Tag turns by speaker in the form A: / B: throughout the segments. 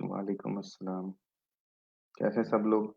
A: वालेकुम अस्सलाम। कैसे सब लोग?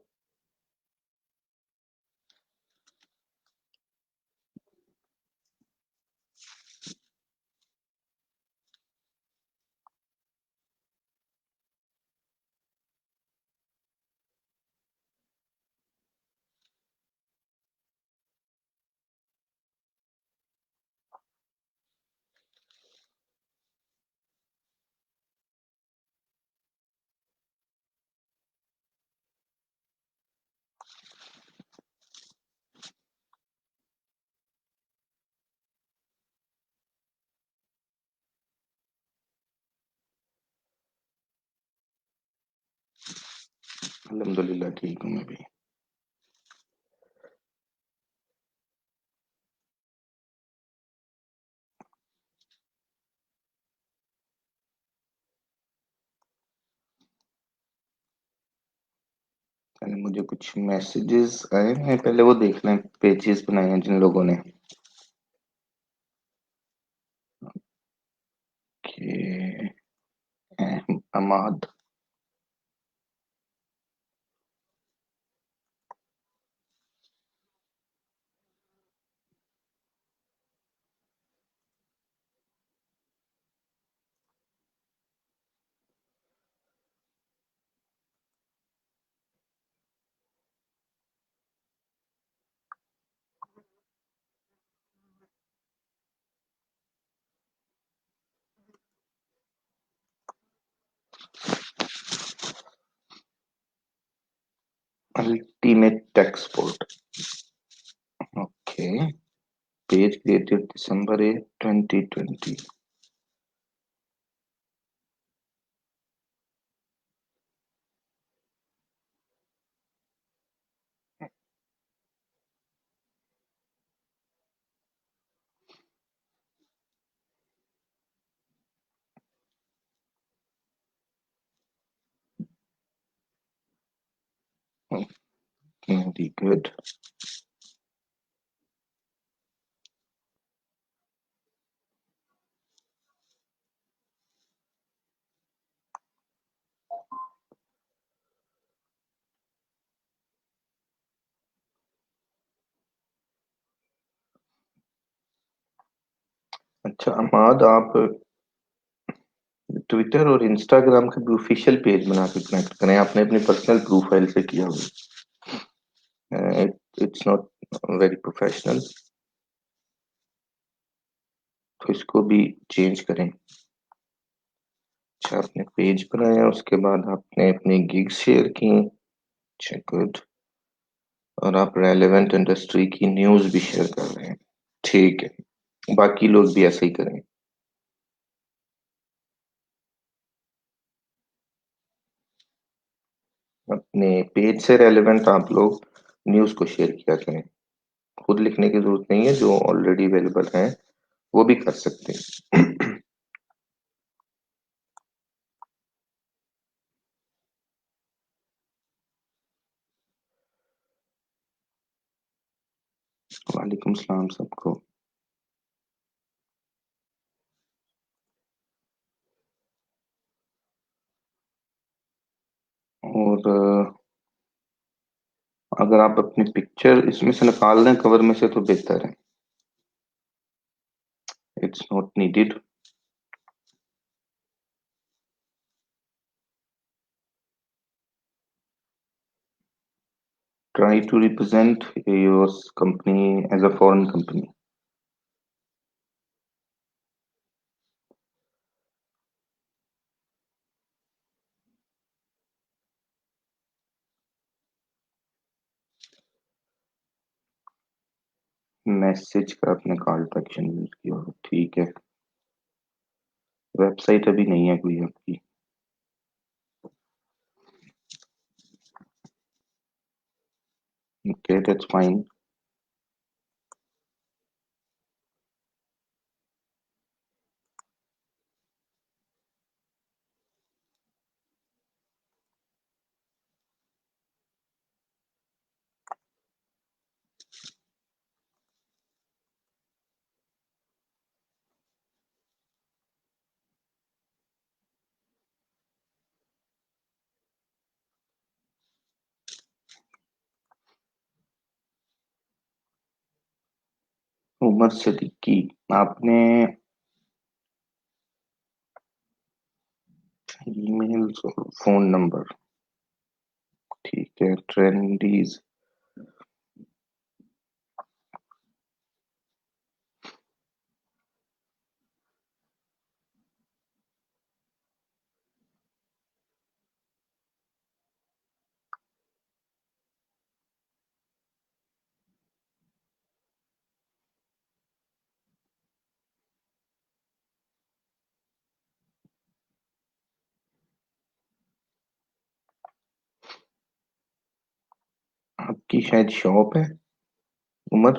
A: अल्हम्दुलिल्लाह ठीक हूँ मैं भी। पहले मुझे कुछ मैसेजेस आए हैं, पहले वो देख लें। पेजेस बनाए हैं जिन लोगों ने कि Amad. Ultimate tech support. Okay. Page created December 2020। Very good. अच्छा अमाद, आप ट्विटर और इंस्टाग्राम का भी ऑफिशियल पेज बना के कनेक्ट करें। आपने अपनी पर्सनल प्रोफाइल से किया हुआ, इट्स नॉट वेरी प्रोफेशनल। तो इसको भी चेंज करें। अच्छा, आपने पेज बनाया, उसके बाद आपने अपनी गिग शेयर की। अच्छा गुड। और आप रेलेवेंट इंडस्ट्री की न्यूज़ भी शेयर कर रहे हैं। ठीक है, बाकी लोग भी ऐसे ही करें। अपने पेज से रेलेवेंट आप लोग न्यूज़ को शेयर किया करें। खुद लिखने की जरूरत नहीं है, जो ऑलरेडी अवेलेबल है वो भी कर सकते हैं। वालेकुम सलाम सबको। और अगर आप अपनी पिक्चर इसमें से निकाल दें कवर में से तो बेहतर है। It's not needed. Try to represent your company as a foreign company. Message का आपने कॉल टू एक्शन यूज किया हो, ठीक है। वेबसाइट अभी नहीं है कोई आपकी? Okay, that's fine. Umar Siddiqui. आपने ईमेल और फोन नंबर, ठीक है। ट्रेंडीज, आपकी शायद शॉप है उमर।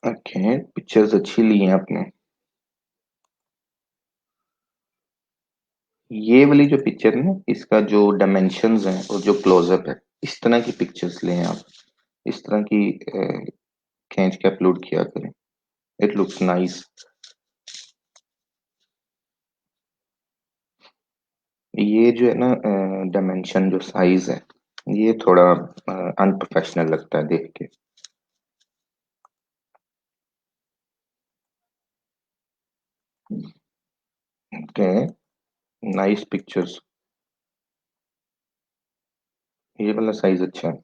A: ओके, पिक्चर्स अच्छी ली हैं आपने। ये वाली जो पिक्चर है ना, इसका जो डायमेंशंस है और जो क्लोजअप है, इस तरह की पिक्चर्स लें आप। इस तरह की खींच के अपलोड किया करें। It looks nice. ये जो है ना, डायमेंशन जो साइज है, ये थोड़ा अनप्रोफेशनल लगता है देख के। Okay, nice pictures. ये वाला साइज अच्छा है।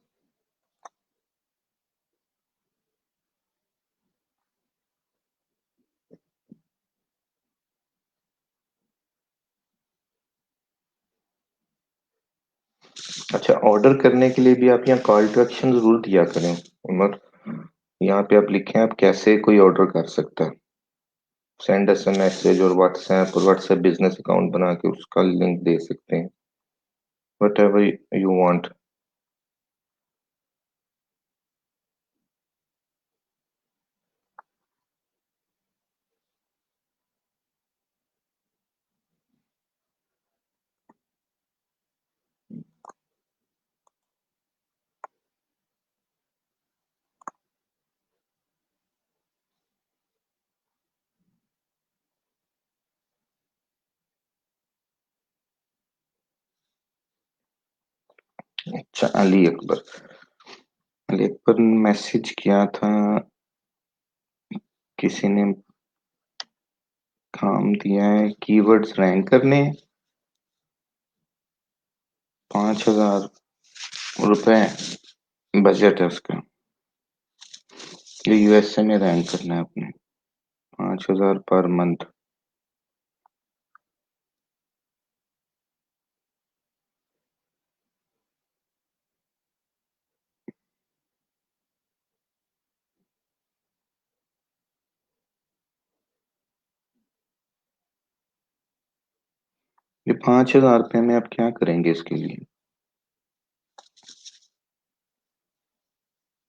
A: अच्छा, ऑर्डर करने के लिए भी आप यहाँ कॉल टू एक्शन जरूर दिया करें उमर। यहाँ पे आप लिखें आप कैसे कोई ऑर्डर कर सकता है। सेंड अस अ मैसेज, और व्हाट्सएप बिजनेस अकाउंट बना के उसका लिंक दे सकते हैं। What ever you want. अच्छा, अली अकबर। अली अकबर ने मैसेज किया था, किसी ने काम दिया है कीवर्ड्स रैंक करने हैं। 5,000 रुपए बजट है उसका। ये यूएसए में रैंक करना है अपने। 5,000 पर मंथ। ये 5,000 रुपये में आप क्या करेंगे इसके लिए?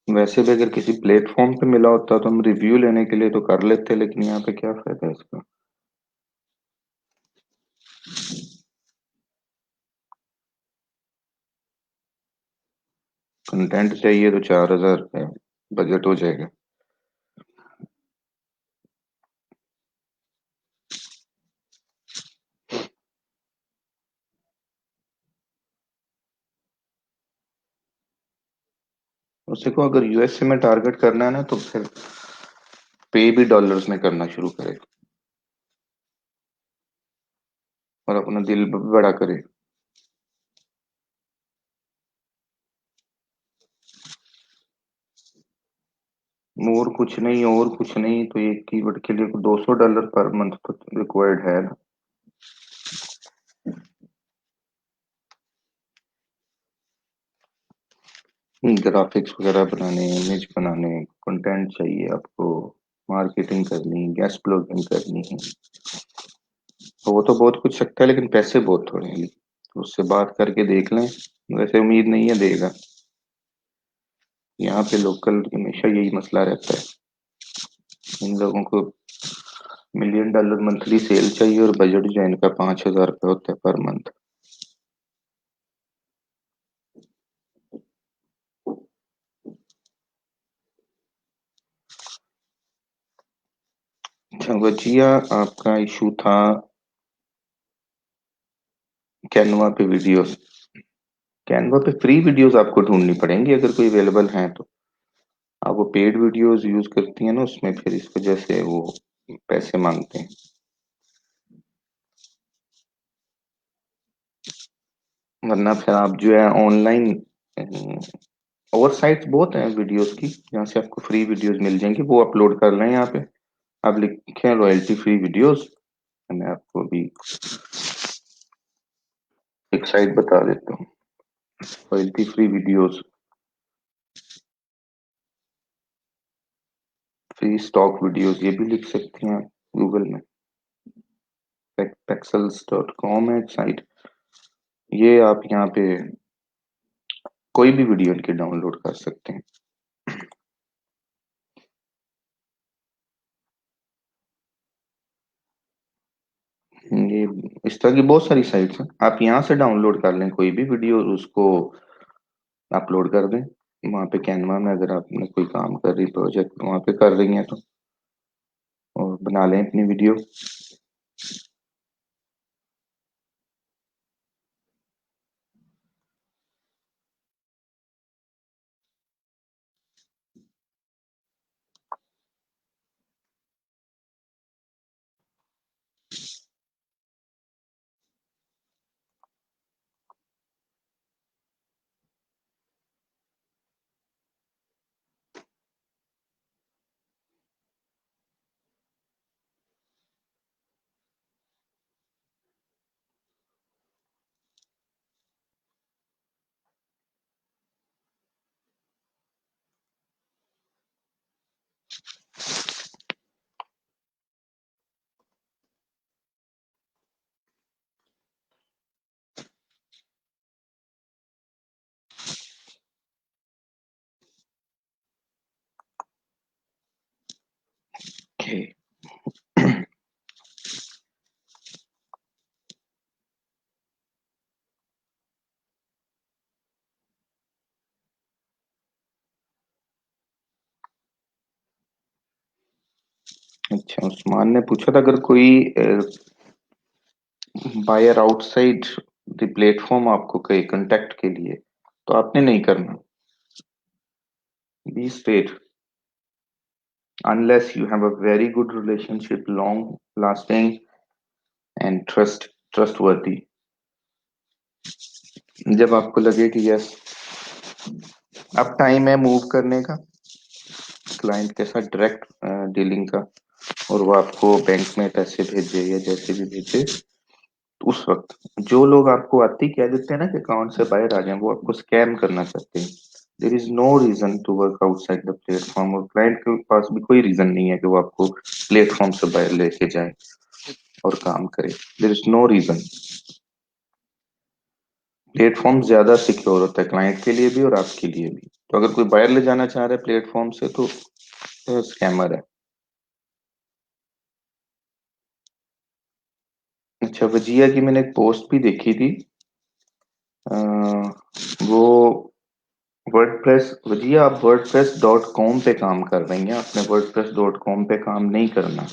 A: वैसे भी अगर किसी प्लेटफॉर्म पे मिला होता तो हम रिव्यू लेने के लिए तो कर लेते, लेकिन यहाँ पे क्या फायदा है इसका? कंटेंट चाहिए तो 4,000 रुपये बजट हो जाएगा। उसी को अगर यूएसए में टारगेट करना है ना, तो फिर पे भी डॉलर्स में करना शुरू करे और अपना दिल बड़ा करे। और कुछ नहीं, और कुछ नहीं, तो एक कीवर्ड के लिए $200 पर मंथ तो रिक्वायर्ड है ना। ग्राफिक्स वगैरह बनाने, इमेज बनाने, कंटेंट चाहिए आपको, मार्केटिंग करनी, गेस्ट ब्लॉगिंग करनी है। तो वो तो बहुत कुछ सकता है, लेकिन पैसे बहुत थोड़े हैं। तो उससे बात करके देख लें। वैसे उम्मीद नहीं है देगा। यहाँ पे लोकल हमेशा यही मसला रहता है। इन लोगों को $1 million मंथली सेल चाहिए, और बजट जो है इनका 5,000 रुपये होता है पर मंथ। अच्छा वजिया, आपका इशू था कैनवा पे वीडियोस। कैनवा पे फ्री वीडियोस आपको ढूंढनी पड़ेंगी अगर कोई अवेलेबल हैं तो। आप वो पेड वीडियोस यूज करती हैं ना, उसमें फिर इस वजह से वो पैसे मांगते हैं। वरना फिर आप जो है ऑनलाइन, और साइट्स बहुत हैं वीडियोस की जहाँ से आपको फ्री वीडियोस मिल जाएंगी, वो अपलोड कर लें यहाँ पे। आप लिखें रॉयल्टी फ्री वीडियोस, मैं आपको अभी एक साइट बता देता हूँ, royalty free videos, free stock videos, ये भी लिख सकती हैं गूगल में। pexels.com है एक साइट, ये आप यहाँ पे कोई भी वीडियो इनके डाउनलोड कर सकते हैं। ये इस तरह की बहुत सारी साइट्स हैं, आप यहाँ से डाउनलोड कर लें कोई भी वीडियो और उसको अपलोड कर दें। वहाँ पे कैनवा में अगर आपने कोई काम कर रही प्रोजेक्ट वहाँ पे कर रही हैं तो, और बना लें अपनी वीडियो। Okay. अच्छा, उस्मान ने पूछा था अगर कोई बायर आउटसाइड द प्लेटफॉर्म आपको कहे कांटेक्ट के लिए, तो आपने नहीं करना। Be straight, unless you have a very good relationship, long lasting and trustworthy। जब आपको लगे कि यस अब टाइम है मूव करने का, क्लाइंट के साथ डायरेक्ट डीलिंग का, और वो आपको बैंक में पैसे भेजे या जैसे भी भेजे, तो उस वक्त जो लोग आपको आते ही कह देते हैं ना कि अकाउंट से बाहर आ जाएं, वो आपको स्कैम करना चाहते हैं। There is no reason to work outside the platform, और क्लाइंट के पास भी कोई रीजन नहीं है कि वो आपको प्लेटफॉर्म से बाहर लेके जाए और काम करे। There is no reason. Platform ज्यादा सिक्योर होता है क्लाइंट के लिए भी और आपके लिए भी। तो अगर कोई बाहर ले जाना चाह रहा है प्लेटफॉर्म से तो स्कैमर है। अच्छा, वजिया की मैंने एक पोस्ट भी देखी थी। अ, वो वर्डप्रेस, वजिया आप wordpress.com पे काम कर रही हैं, आपने wordpress.com पे काम नहीं करना।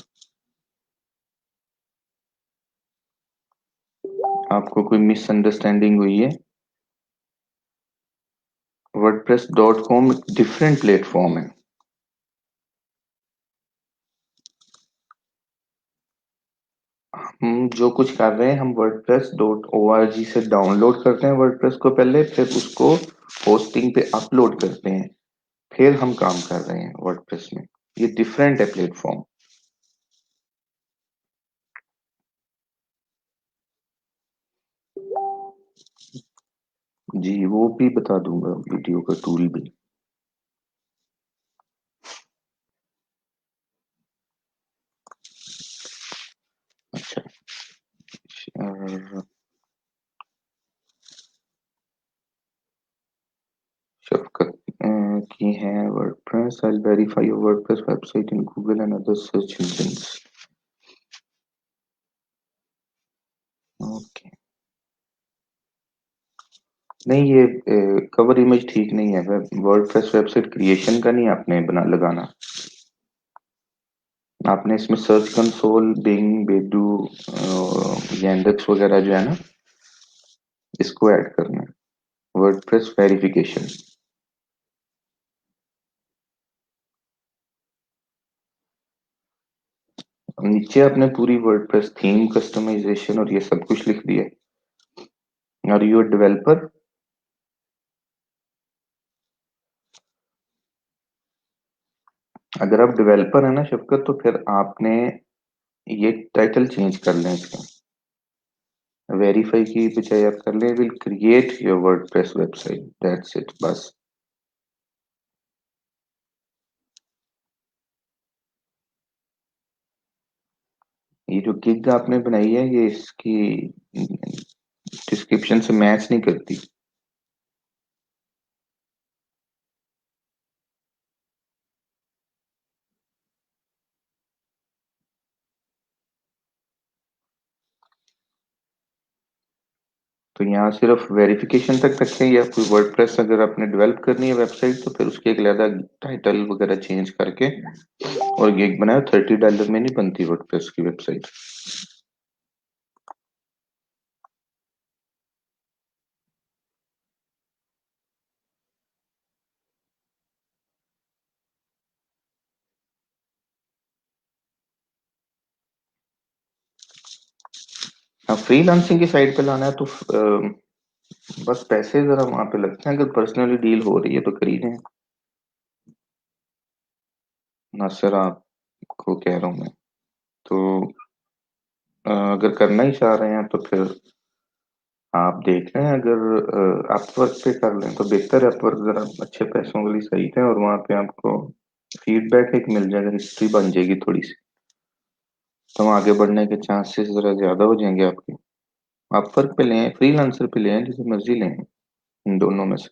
A: आपको कोई मिसअंडरस्टैंडिंग हुई है। wordpress.com डिफरेंट प्लेटफॉर्म है। हम जो कुछ कर रहे हैं, हम wordpress.org से डाउनलोड करते हैं वर्डप्रेस को पहले, फिर उसको होस्टिंग पे अपलोड करते हैं, फिर हम काम कर रहे हैं वर्डप्रेस में। ये डिफरेंट है प्लेटफॉर्म। जी, वो भी बता दूंगा, वीडियो का टूल भी। अच्छा, शफकत की है WordPress, I verify your WordPress website in Google and other search engines. Okay, नहीं ये कवर इमेज ठीक नहीं है। वर्डप्रेस वेबसाइट क्रिएशन का नहीं आपने बना लगाना। आपने इसमें सर्च कंसोल, बिंग, बेडू, यैंडेक्स वगैरह जो है ना, इसको ऐड करना है। WordPress verification. नीचे आपने पूरी वर्डप्रेस थीम कस्टमाइजेशन और ये सब कुछ लिख दिया है। Are you developer? अगर आप डेवलपर है ना शफकत, तो फिर आपने ये टाइटल चेंज कर लें इसका। वेरीफाई की बजाय आप कर लें will create your WordPress website, that's it, बस। ये जो गिग आपने बनाई है ये इसकी डिस्क्रिप्शन से मैच नहीं करती। तो यहाँ सिर्फ वेरिफिकेशन तक रखें, या कोई वर्डप्रेस अगर आपने डेवलप करनी है वेबसाइट तो फिर उसके एक अलग टाइटल वगैरह चेंज करके और गिग बनाए। $30 में नहीं बनती वर्डप्रेस की वेबसाइट। हाँ, फ्रीलांसिंग की साइट पे लाना है तो बस पैसे जरा वहां पे लगते हैं। अगर पर्सनली डील हो रही है तो खरीदें। ना सर, आपको कह रहा हूँ मैं। तो अगर करना ही चाह रहे हैं तो फिर आप देख लें। अगर अपवर्क पे कर लें तो बेहतर है। अपवर्क जरा अच्छे पैसों वाली साइट है और वहां पे आपको फीडबैक एक मिल जाएगा, हिस्ट्री बन जाएगी थोड़ी सी। तो आगे बढ़ने के चांसेस जरा ज्यादा हो जाएंगे आपके। अपवर्क पे लें, फ्रीलांसर पे लें, जिसे मर्जी लें, इन दोनों में से।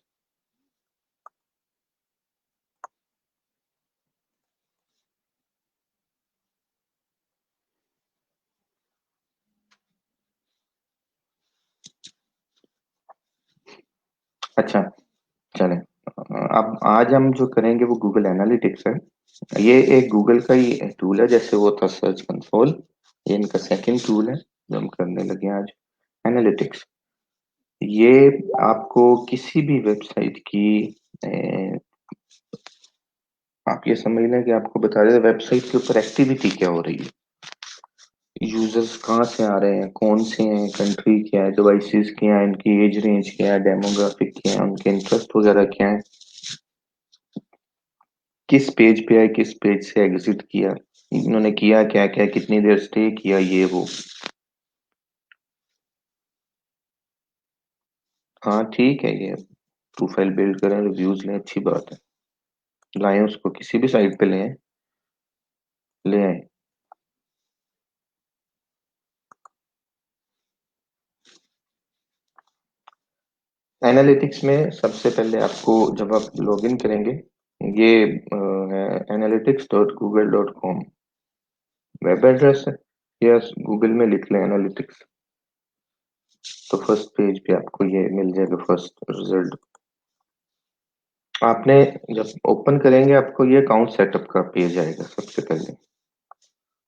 A: अच्छा, चलें। अब आज हम जो करेंगे वो गूगल एनालिटिक्स है। ये एक गूगल का ही टूल है, जैसे वो था सर्च कंसोल। ये इनका सेकंड टूल है जो हम करने लगे हैं आज, एनालिटिक्स। ये आपको किसी भी वेबसाइट की आप ये समझ लें कि आपको बता दें वेबसाइट के ऊपर एक्टिविटी क्या हो रही है, यूजर्स कहाँ से आ रहे हैं, कौन से हैं, कंट्री क्या है, डिवाइसेस क्या है, इनकी एज रेंज क्या है, डेमोग्राफिक क्या है, उनके इंटरेस्ट वगैरह क्या है, किस पेज पे आए, किस पेज से एग्जिट किया, इन्होंने किया क्या क्या, कितनी देर स्टे किया, ये वो। हाँ ठीक है, ये प्रोफाइल बिल्ड करें, रिव्यूज लें, अच्छी बात है। लाएं उसको किसी भी साइट पे लें, ले आए। एनालिटिक्स में सबसे पहले आपको जब आप लॉगिन करेंगे, ये है analytics.google.com वेब एड्रेस है। या गूगल में लिख लें एनालिटिक्स, तो फर्स्ट पेज पे आपको ये मिल जाएगा, फर्स्ट रिजल्ट। आपने जब ओपन करेंगे आपको ये अकाउंट सेटअप का पेज आएगा सबसे पहले।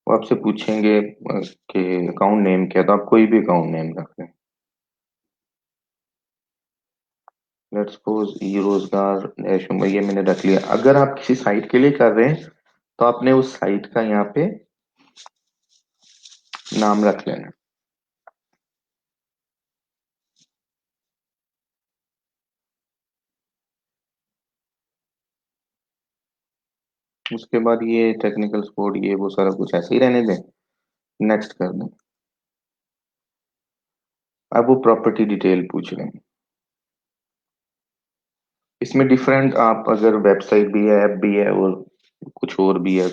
A: वो आपसे पूछेंगे कि अकाउंट नेम क्या है, तो आप कोई भी अकाउंट नेम रख लें। लेट्स सपोज ई रोजगार डैश मुंबई, ये मैंने रख लिया। अगर आप किसी साइट के लिए कर रहे हैं तो आपने उस साइट का यहाँ पे नाम रख लेना। उसके बाद ये टेक्निकल सपोर्ट, ये वो सारा कुछ ऐसे ही रहने दें, नेक्स्ट कर दें। अब वो प्रॉपर्टी डिटेल पूछ रहे हैं। इसमें डिफरेंट, आप अगर वेबसाइट भी है, ऐप भी है और कुछ और भी है,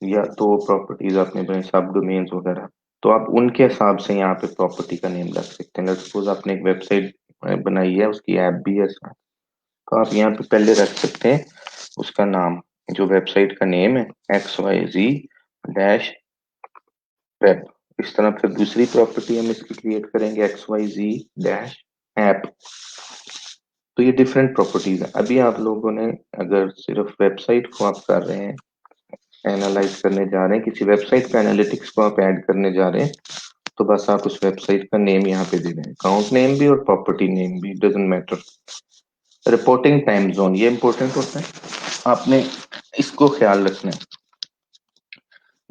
A: या तो प्रॉपर्टीज आपने बनाई, सब डोमेन्स वगैरह, तो आप उनके हिसाब से यहाँ पे प्रॉपर्टी का नेम रख सकते हैं। लेट्स सपोज आपने एक वेबसाइट बनाई है, उसकी ऐप भी है साथ, तो आप यहाँ पे पहले रख सकते हैं उसका नाम, जो वेबसाइट का नेम है, XYZ वेब। इस तरह फिर दूसरी प्रॉपर्टी हम इसकी क्रिएट करेंगे, XYZ-ऐप। तो ये डिफरेंट प्रॉपर्टीज है। अभी आप लोगों ने अगर सिर्फ वेबसाइट को आप कर रहे हैं, एनालाइज करने जा रहे हैं, किसी वेबसाइट पे एनालिटिक्स को आप ऐड करने जा रहे हैं, तो बस आप उस वेबसाइट का नेम यहाँ पे दे दें, अकाउंट नेम भी और प्रॉपर्टी नेम भी, doesn't matter. Reporting time zone, ये इंपॉर्टेंट होता है, आपने इसको ख्याल रखना है।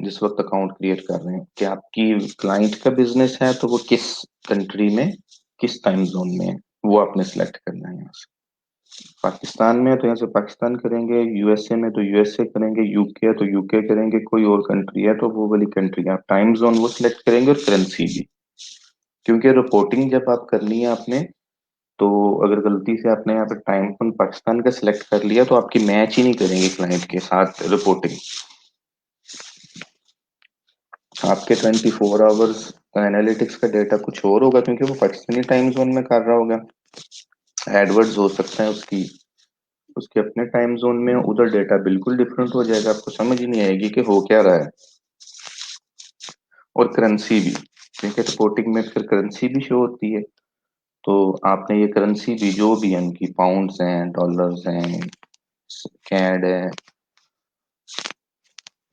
A: जिस वक्त अकाउंट क्रिएट कर रहे हैं कि आपकी क्लाइंट का बिजनेस है तो वो किस कंट्री में, किस टाइम जोन में है, वो आपने सिलेक्ट करना है। यहाँ से पाकिस्तान में है तो यहाँ से पाकिस्तान करेंगे, यूएसए में तो यूएसए करेंगे, यूके है तो यूके करेंगे, कोई और कंट्री है तो वो वाली कंट्री। आप टाइम जोन वो सिलेक्ट करेंगे और करेंसी भी, क्योंकि रिपोर्टिंग जब आप करनी है आपने, तो अगर गलती से आपने यहाँ पे टाइम जोन पाकिस्तान का सिलेक्ट कर लिया तो आपकी मैच ही नहीं करेंगे क्लाइंट के साथ रिपोर्टिंग। आपके 24 आवर्स का एनालिटिक्स का डेटा कुछ और होगा, क्योंकि वो पाकिस्तानी टाइम जोन में कर रहा होगा। एडवर्ड्स हो सकता है उसकी, उसके अपने टाइम जोन में, उधर डेटा बिल्कुल डिफरेंट हो जाएगा, आपको समझ ही नहीं आएगी कि हो क्या रहा है। और करेंसी भी, क्योंकि रिपोर्टिंग में फिर करेंसी भी शो होती है, तो आपने ये करेंसी भी जो भी है उनकी, पाउंड्स हैं, डॉलर्स हैं, कैड है,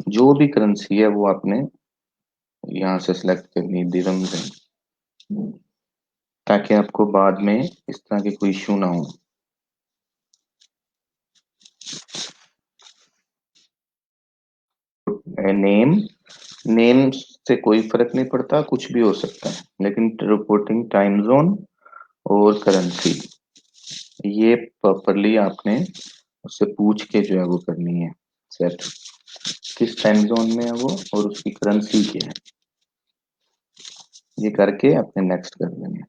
A: जो भी करेंसी है वो आपने यहाँ से सिलेक्ट करनी, दिरहम्स है, ताकि आपको बाद में इस तरह के कोई इशू ना हो। नेम, नेम से कोई फर्क नहीं पड़ता, कुछ भी हो सकता है, लेकिन रिपोर्टिंग टाइम जोन और करेंसी, ये प्रॉपरली आपने उससे पूछ के जो है वो करनी है सेट, किस टाइम जोन में है वो और उसकी करेंसी क्या है, ये करके आपने नेक्स्ट कर देना है।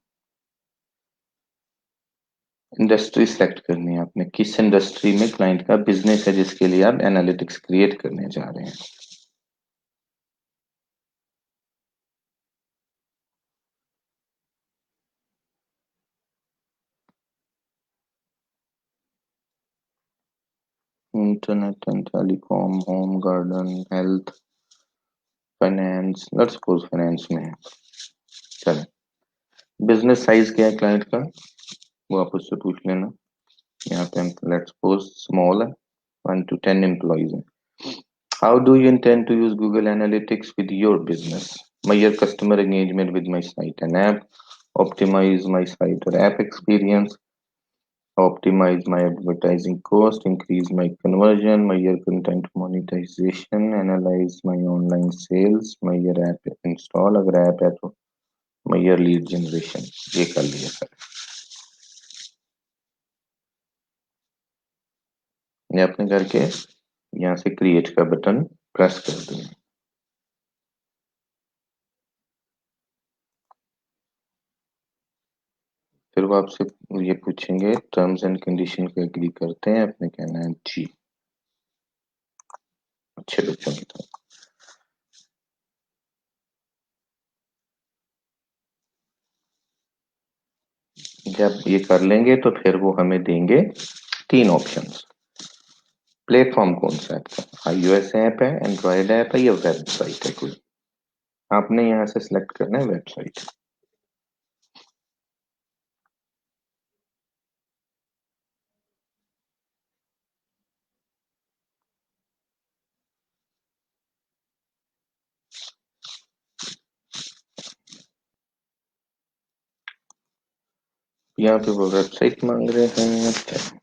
A: इंडस्ट्री सेलेक्ट करनी है आपने, किस इंडस्ट्री में क्लाइंट का बिजनेस है जिसके लिए आप एनालिटिक्स क्रिएट करने जा रहे हैं। Internet and telecom, home garden, health, finance, let's suppose finance में है। चलो, बिजनेस साइज क्या है क्लाइंट का, वो आप उससे पूछ लेना। यहाँ पे हम लेट्स सपोज स्मॉल है, 1 to 10 एम्प्लॉइज है। How do you intend to use Google Analytics with your business? Measure customer engagement with my site and app, optimize my site or app experience, optimize my advertising cost, increase my conversion, measure content monetization, analyze my online sales, measure app install, अगर app है तो measure lead generation। ये कर लिया sir, ये आपने करके यहाँ से क्रिएट का बटन प्रेस कर दें। फिर वो आपसे ये पूछेंगे टर्म्स एंड कंडीशन को एग्री करते हैं, आपने कहना है जी। अच्छे बच्चों की तरह जब ये कर लेंगे तो फिर वो हमें देंगे 3 ऑप्शंस। प्लेटफॉर्म कौन सा है आपका, iOS ऐप है, एंड्रॉयड ऐप है, या वेबसाइट है कोई, आपने यहाँ से सिलेक्ट करना है वेबसाइट। यहाँ पे वो वेबसाइट मांग रहे हैं।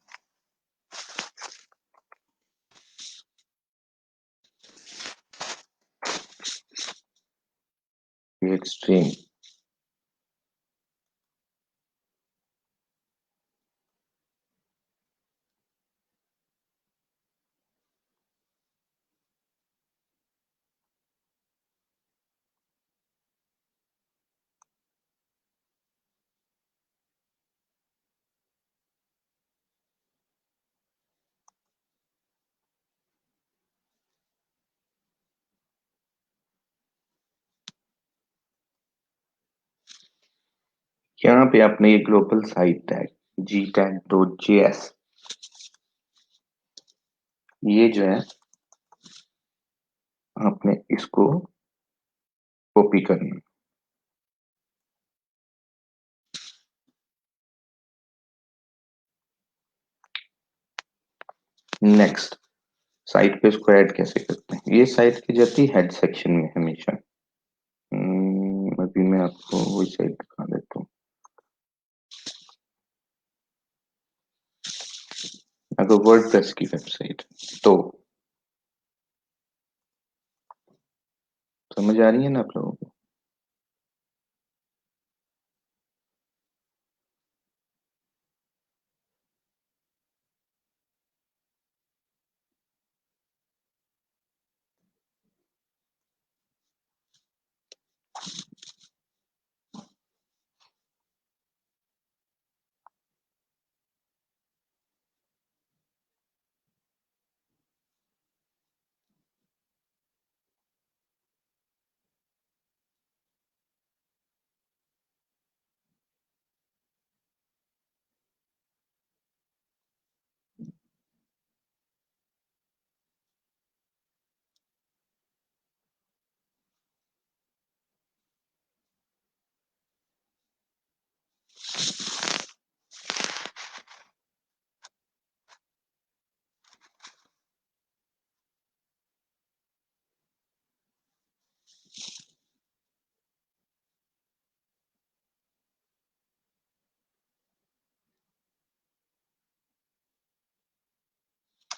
A: एक्सट्रीम, यहाँ पे आपने ये ग्लोबल साइट टैग gtag.js, ये जो है आपने इसको कॉपी करना। नेक्स्ट, साइट पे इसको ऐड कैसे करते हैं, ये साइट की जाती है हेड सेक्शन में हमेशा। अभी मैं आपको वही साइट दिखा देता हूँ। अगर वर्डप्रेस की वेबसाइट तो समझ आ रही है ना आप लोगों को?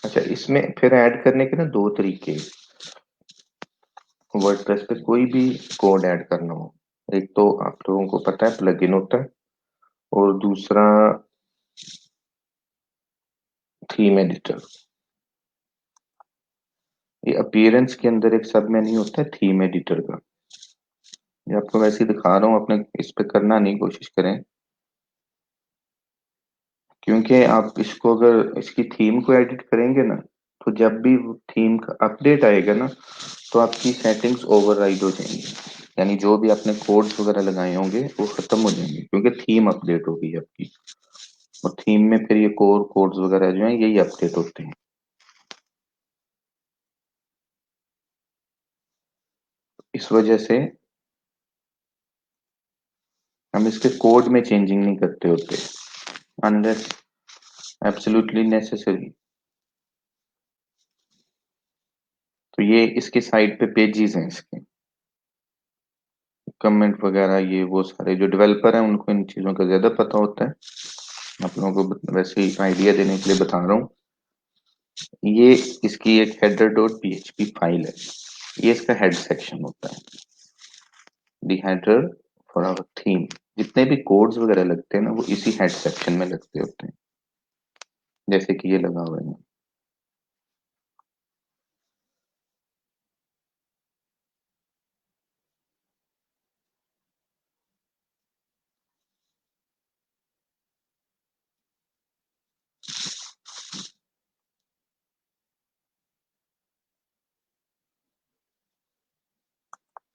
A: अच्छा, इसमें फिर ऐड करने के ना दो तरीके हैं। वर्डप्रेस पे कोई भी कोड ऐड करना हो, एक तो आप लोगों को पता है प्लगइन होता है, और दूसरा थीम एडिटर। ये अपीयरेंस के अंदर एक सब मेन्यू होता है थीम एडिटर का। ये आपको वैसे ही दिखा रहा हूँ, अपने इस पे करना नहीं, कोशिश करें। क्योंकि आप इसको अगर इसकी थीम को एडिट करेंगे ना, तो जब भी थीम का अपडेट आएगा ना, तो आपकी सेटिंग्स ओवरराइड हो जाएंगी। यानी जो भी आपने कोड्स वगैरह लगाए होंगे वो खत्म हो जाएंगे, क्योंकि थीम अपडेट होगी आपकी। और थीम में फिर ये कोर कोड्स वगैरह जो हैं यही अपडेट होते हैं। इस वजह से हम इसके कोड में चेंजिंग नहीं करते होते, अनलेस एब्सोल्युटली नेसेसरी। तो ये इसके साइड पे पेजेस हैं इसके, कमेंट वगैरह, ये वो सारे जो डेवलपर हैं उनको इन चीज़ों का ज़्यादा पता होता है। आप लोगों को वैसे ही आइडिया देने के लिए बता रहा हूँ। ये इसकी एक हेडर डॉट पीएचपी फाइल है, ये इसका हेड सेक्शन होता है, the header for our theme. जितने भी कोड्स वगैरह लगते हैं ना, वो इसी हेड सेक्शन में लगते होते हैं, जैसे कि ये लगा हुआ है।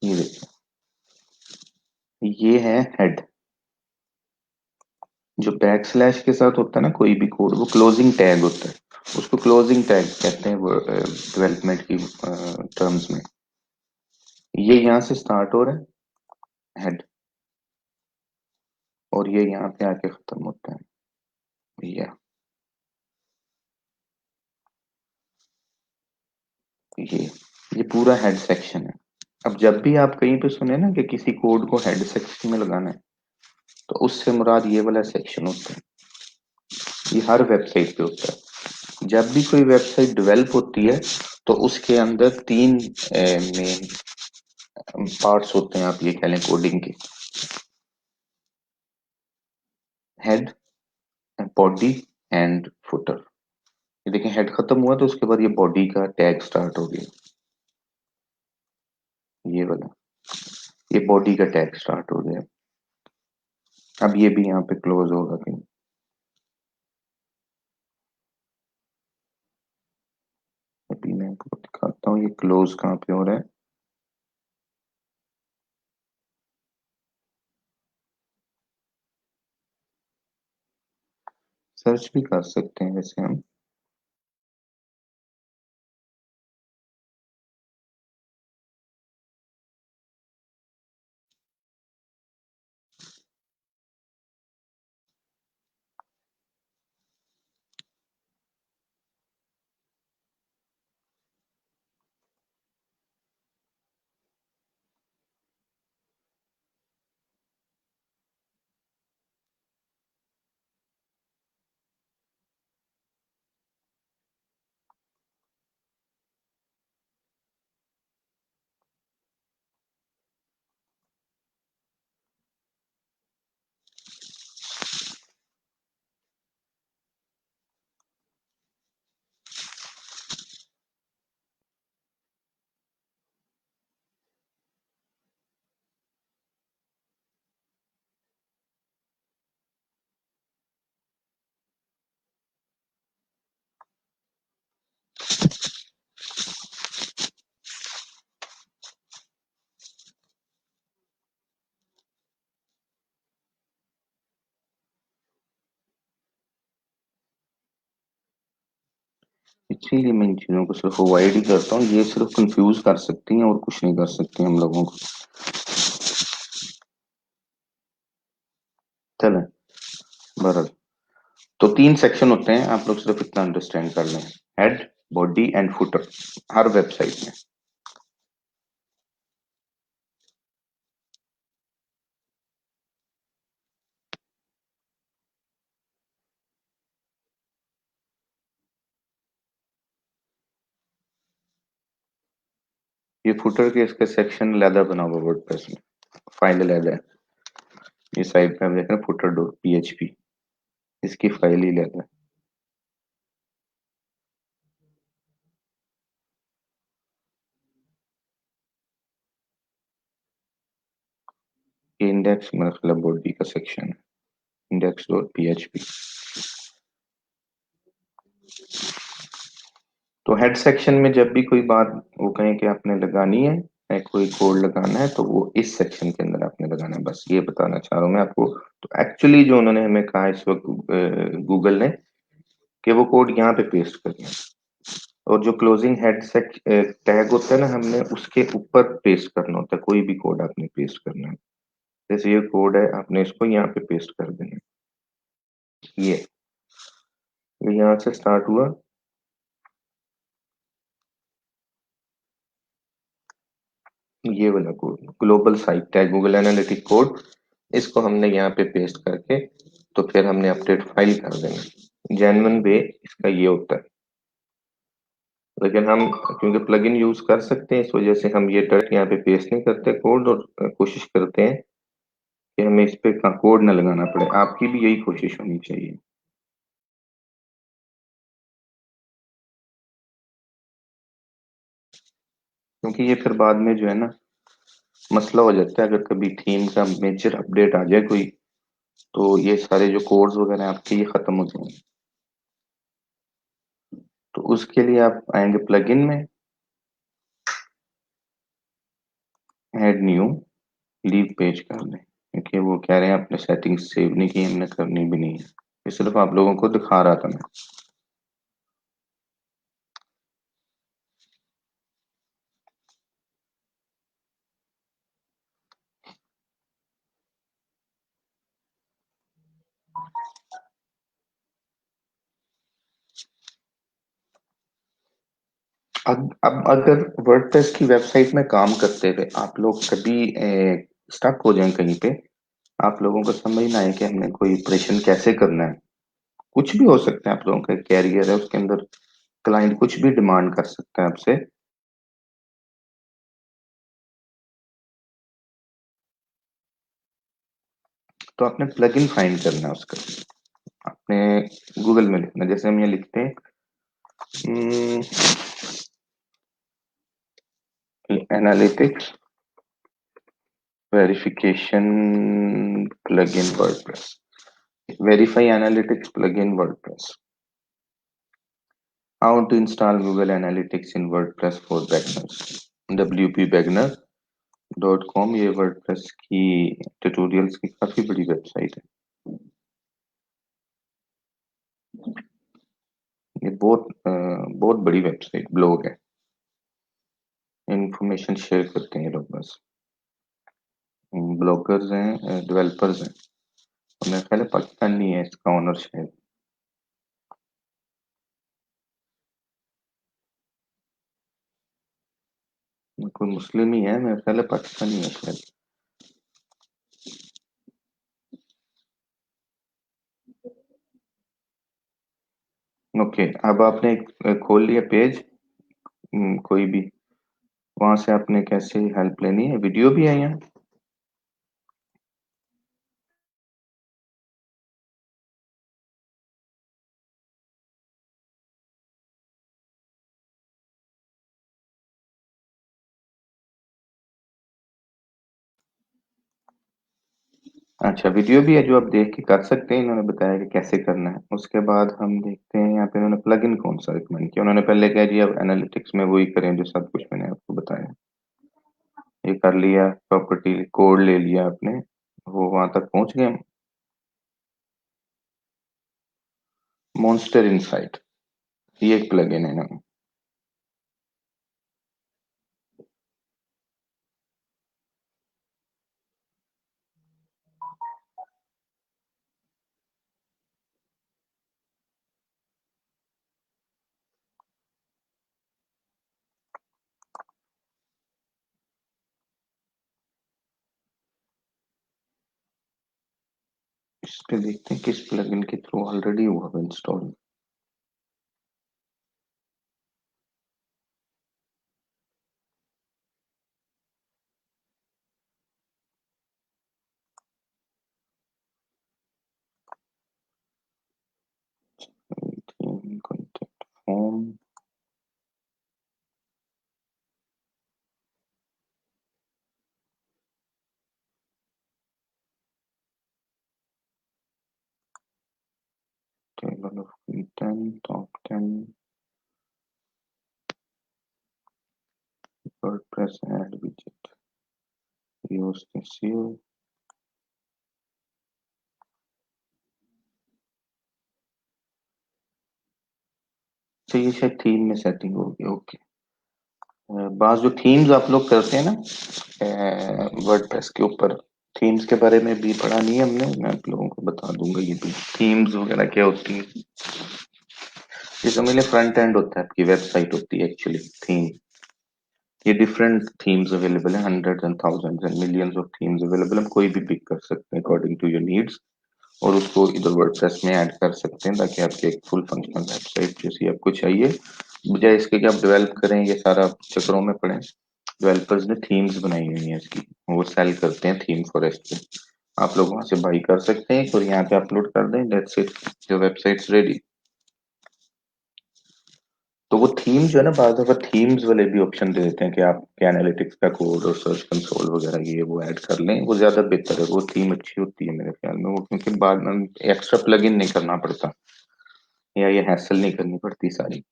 A: ये देखिए, ये है हेड। जो बैक स्लैश के साथ होता है ना कोई भी कोड, वो क्लोजिंग टैग होता है। उसको क्लोजिंग टैग कहते हैं वो डेवलपमेंट की टर्म्स में। ये यहाँ से स्टार्ट हो रहा है हेड, और ये यहाँ पे आके खत्म होता है। ये ये ये पूरा हेड सेक्शन है। अब जब भी आप कहीं पे सुने ना कि किसी कोड को हेड सेक्शन में लगाना है, तो उससे मुराद ये वाला सेक्शन होता है। ये हर वेबसाइट पे होता है। जब भी कोई वेबसाइट डेवलप होती है, तो उसके अंदर तीन मेन पार्ट्स होते हैं, आप ये कह लें कोडिंग के। Head, body and footer. ये देखें, हेड खत्म हुआ तो उसके बाद ये बॉडी का टैग स्टार्ट हो गया, ये वाला। ये बॉडी का टैग स्टार्ट हो गया। अब ये भी यहाँ पे क्लोज होगा कहीं। अभी मैं आपको दिखाता हूँ ये क्लोज कहाँ पे हो रहा है। सर्च भी कर सकते हैं वैसे हम।
B: इसीलिए मैं इन चीजों को सिर्फ अवॉइड ही करता हूँ, ये सिर्फ कंफ्यूज कर सकती हैं और कुछ नहीं कर सकती हम लोगों को। चलें, बहरहाल, तो 3 सेक्शन होते हैं, आप लोग सिर्फ इतना अंडरस्टैंड कर लें। Head, body and footer, her website में। ये फुटर के इसके सेक्शन लैदर बना हुआ वर्डप्रेस में, फाइल लैदर। ये साइड पे आप देख रहे हैं फुटर डॉट पीएचपी, इसकी फाइल ही लैदर। ये इंडेक्स मतलब बॉडी का सेक्शन है, इंडेक्स डॉट पीएचपी। तो हेड सेक्शन में जब भी कोई बात वो कहें कि आपने लगानी है या कोई कोड लगाना है, तो वो इस सेक्शन के अंदर आपने लगाना है, बस ये बताना चाह रहा हूँ मैं आपको। तो एक्चुअली जो उन्होंने हमें कहा इस वक्त गूगल ने, कि वो कोड यहाँ पे पेस्ट करना है, और जो क्लोजिंग हेड सेक टैग होता है ना, हमने उसके ऊपर पेस्ट करना होता है। कोई भी कोड आपने पेस्ट करना है, जैसे ये कोड है, आपने इसको यहाँ पे पेस्ट कर देना है। ये यहाँ से स्टार्ट हुआ, ये वाला code global site tag Google analytic code, इसको हमने यहाँ पे पेस्ट करके तो फिर हमने अपडेट फाइल कर देना। जेन्युइन वे इसका ये होता है, लेकिन हम क्योंकि प्लगइन यूज कर सकते हैं, इस वजह से हम ये डायरेक्ट यहाँ पे पेस्ट नहीं करते कोड, और कोशिश करते हैं कि हमें इस पे कोड ना लगाना पड़े। आपकी भी यही कोशिश होनी चाहिए। क्योंकि ये फिर बाद में जो है ना मसला हो जाता है, अगर कभी थीम का मेजर अपडेट आ जाए कोई, तो ये सारे जो कोड्स वगैरह आपके ये खत्म हो जाएंगे। तो उसके लिए आप आएंगे प्लगइन में, ऐड न्यू, लीव पेज कर दें, क्योंकि वो कह रहे हैं आपने सेटिंग्स सेव नहीं की, हमने करनी भी नहीं है। ये सिर्फ आप लोगों को दिखा रहा था मैं। अब अगर वर्डप्रेस की वेबसाइट में काम करते हुए आप लोग कभी स्टक हो जाएं कहीं पे, आप लोगों को समझ ना आए कि हमने कोई ऑपरेशन कैसे करना है, कुछ भी हो सकता है, आप लोगों का कैरियर है उसके अंदर, क्लाइंट कुछ भी डिमांड कर सकता है आपसे, तो आपने प्लगइन फाइंड करना है उसका। आपने गूगल में लिखना, जैसे हम ये लिखते हैं analytics verification plugin WordPress, verify analytics plugin WordPress, how to install Google analytics in WordPress for beginners, wpbegnar.com। ये वर्डप्रेस की ट्यूटोरियल्स की काफी बड़ी वेबसाइट है। ये बहुत बड़ी वेबसाइट ब्लॉग है, इंफॉर्मेशन शेयर करते हैं ये लोग बस, ब्लॉगर्स हैं, डेवलपर्स हैं। और मेरा ख्याल है पाकिस्तानी है इसका ऑनर शायद, कोई मुस्लिम ही है, मेरा ख्याल है पाकिस्तानी है शायद। ओके, अब आपने खोल लिया पेज, कोई भी, वहां से आपने कैसे हेल्प लेनी है, वीडियो भी है यहाँ। अच्छा, वीडियो भी है जो आप देख के कर सकते हैं, इन्होंने बताया कि कैसे करना है। उसके बाद हम देखते हैं यहाँ पे इन्होंने प्लगइन कौन सा रिकमेंड किया। उन्होंने पहले कहा जी अब एनालिटिक्स में वही करें जो सब कुछ मैंने आपको बताया। ये कर लिया, प्रॉपर्टी कोड ले लिया आपने, वो वहां तक पहुंच गए हम। मॉन्स्टर इनसाइट, ये एक प्लगइन है ना। इस पे देखते हैं किस प्लगइन के थ्रू ऑलरेडी हुआ है install. Contact form. Table of content, top 10, WordPress add विजेट, यूज दिस व्यू। तो ये शायद थीम में सेटिंग होगी, ओके। बाज जो थीम्स आप लोग करते हैं ना वर्डप्रेस के ऊपर, थीम्स के बारे में भी पढ़ा नहीं है हमने, मैं आप लोगों को बता दूंगा ये भी थीम्स वगैरह क्या होती है। ये समझ लें फ्रंट एंड होता है, आपकी वेबसाइट होती है एक्चुअली थीम। ये डिफरेंट थीम्स अवेलेबल है, hundreds and thousands and millions of themes available, हम कोई भी पिक कर सकते हैं अकॉर्डिंग टू योर नीड्स, और उसको इधर वर्डप्रेस में ऐड कर सकते हैं ताकि आपकी एक फुल फंक्शनल वेबसाइट जैसी आपको चाहिए। बजाय इसके कि आप डेवलप करें, ये सारा चक्करों में पड़े, डेवलपर्स ने थीम्स बनाई हुई है इसकी, वो सेल करते हैं थीम फॉरेस्ट पे। आप लोग वहां से बाई कर सकते हैं और यहाँ पे अपलोड कर दें, दैट्स इट, जो वेबसाइट्स रेडी। तो वो थीम जो है ना, बाद दफा थीम्स वाले भी ऑप्शन दे देते हैं कि आप एनालिटिक्स का कोड और सर्च कंसोल वगैरह ये वो ऐड कर लें, वो ज्यादा बेहतर है, वो थीम अच्छी होती है मेरे ख्याल में वो, क्योंकि बाद में एक्स्ट्रा प्लग इन नहीं करना पड़ता या ये हैसल नहीं करनी पड़ती सारी।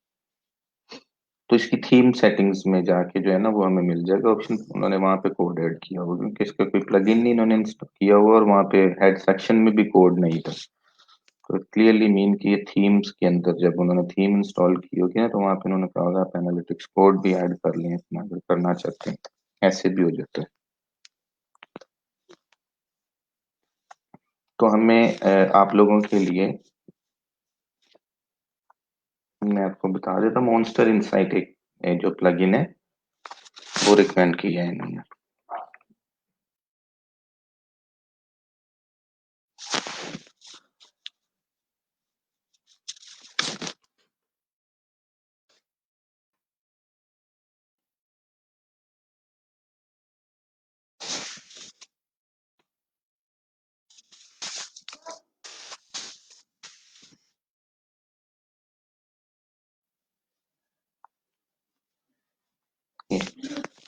B: तो इसकी थीम सेटिंग्स में जाके जो है ना वो हमें मिल जाएगा ऑप्शन, उन्होंने वहां पे कोड ऐड किया हुआ, क्योंकि इसका कोई प्लगइन नहीं इन्होंने इंस्टॉल किया हुआ, और वहां पे हेड सेक्शन में भी कोड नहीं था। तो क्लियरली मीन कि ये थीम्स के अंदर जब उन्होंने थीम इंस्टॉल की होगी ना, तो वहां पे उन्होंने कहा होगा आप एनालिटिक्स कोड भी ऐड कर लें अपना अगर करना चाहते हैं, ऐसे भी हो जाता है। तो हमें आप लोगों के लिए मैं आपको बता देता हूँ, मॉन्स्टर इनसाइट एक जो प्लगइन है वो रिकमेंड किया है इन्होंने।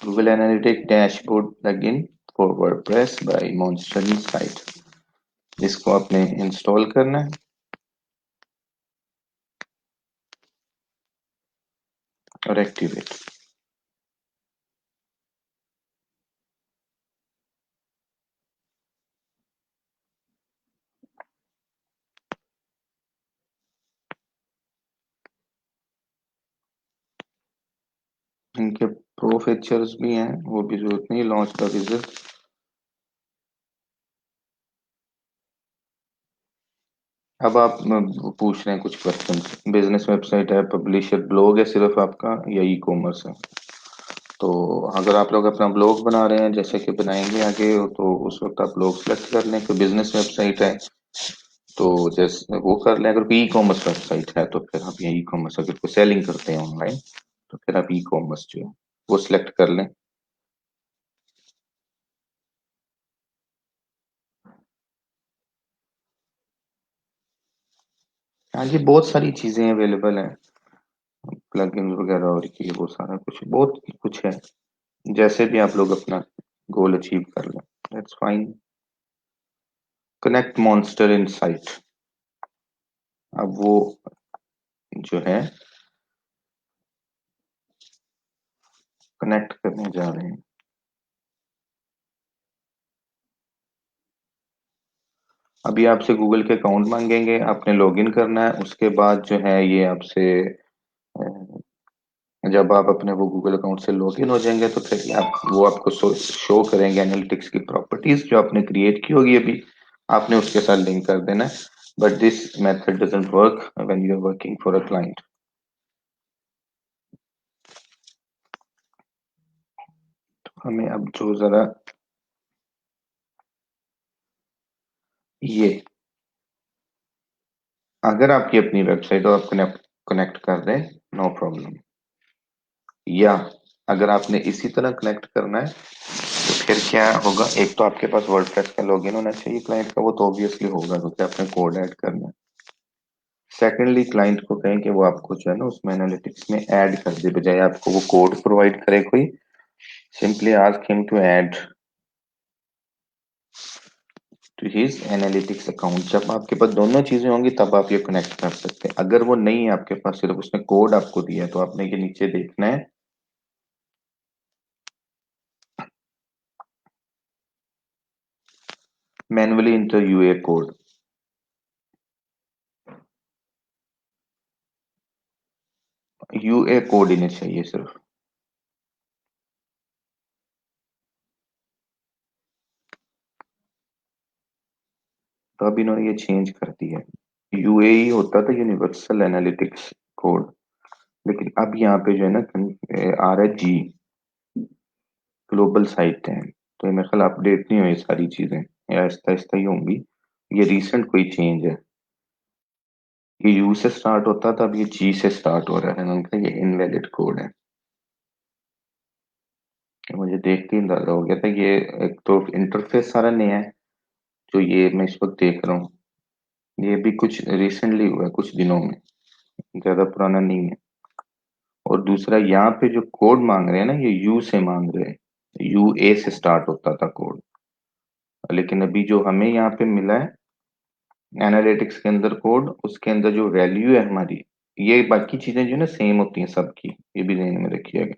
B: Google analytic dashboard plugin for WordPress by Monster Insight, इसको आपने इंस्टॉल करना है और एक्टिवेट। इनके प्रो फीचर्स भी हैं, वो भी जरूरत नहीं, लॉन्च का विजिट। अब आप पूछ रहे हैं कुछ क्वेश्चन, बिजनेस वेबसाइट है, पब्लिशर, ब्लॉग है सिर्फ आपका, या ई कॉमर्स है। तो अगर आप लोग अपना ब्लॉग बना रहे हैं जैसे कि बनाएंगे आगे, तो उस वक्त आप ब्लॉग सेलेक्ट कर लें। तो बिजनेस वेबसाइट है तो जैसे वो कर लें, अगर ई कॉमर्स वेबसाइट है तो फिर आप यहाँ ई कॉमर्स, अगर कोई सेलिंग करते हैं ऑनलाइन तो फिर आप ई कॉमर्स जो है वो सिलेक्ट कर लें। हाँ जी, बहुत सारी चीजें अवेलेबल हैं, प्लगइन्स वगैरह और ये वो सारा कुछ बहुत कुछ है, जैसे भी आप लोग अपना गोल अचीव कर लें, that's fine. Connect monster insight, अब वो जो है कनेक्ट करने जा रहे हैं। अभी आपसे गूगल के अकाउंट मांगेंगे, आपने लॉगिन करना है, उसके बाद जो है ये आपसे जब आप अपने वो गूगल अकाउंट से लॉगिन हो जाएंगे तो फिर आप वो आपको शो करेंगे एनालिटिक्स की प्रॉपर्टीज जो आपने क्रिएट की होगी अभी, आपने उसके साथ लिंक कर देना है। But this method doesn't work when you are working for a client. हमें अब जो जरा ये, अगर आपकी अपनी वेबसाइट और आप कनेक्ट कनेक्ट कर रहे हैं, नो प्रॉब्लम। या अगर आपने इसी तरह कनेक्ट करना है तो फिर क्या होगा, एक तो आपके पास वर्डप्रेस का लॉगिन होना चाहिए क्लाइंट का, वो तो ऑब्वियसली होगा क्योंकि आपने कोड ऐड करना है। सेकेंडली क्लाइंट को कहें कि वो आपको जो है ना उसमें एनालिटिक्स में ऐड कर दे, बजाय आपको वो कोड प्रोवाइड करे कोई, simply ask him to add to his analytics account. जब आपके पास दोनों चीजें होंगी तब आप ये कनेक्ट कर सकते हैं। अगर वो नहीं है आपके पास, सिर्फ उसने कोड आपको दिया है, तो आपने ये नीचे देखना है, manually enter UA code. UA code इन्हें चाहिए सिर्फ। तो अब इन्होंने ये चेंज कर दिया है, यूएई होता था यूनिवर्सल एनालिटिक्स कोड, लेकिन अब यहाँ पे जो है ना आ रहा है जी, ग्लोबल साइट है। तो ये मेरे ख्याल अपडेट नहीं हुई सारी चीजें, या आहिस्ता आहिस्ता ही होंगी। ये रिसेंट कोई चेंज है, ये यू से स्टार्ट होता था, अब ये जी से स्टार्ट हो रहा है। मैंने कहा ये इनवैलिड कोड है। मुझे देख के ही अंदाजा हो गया था ये, एक तो इंटरफेस सारा नया है जो ये मैं इस वक्त देख रहा हूँ, ये भी कुछ रिसेंटली हुआ है, कुछ दिनों में, ज्यादा पुराना नहीं है। और दूसरा यहाँ पे जो कोड मांग रहे हैं ना, ये यू से मांग रहे हैं, यू ए से स्टार्ट होता था कोड। लेकिन अभी जो हमें यहाँ पे मिला है एनालिटिक्स के अंदर कोड, उसके अंदर जो वैल्यू है हमारी, ये बाकी चीजें जो है ना सेम होती हैं सबकी, ये भी ध्यान में रखिएगा।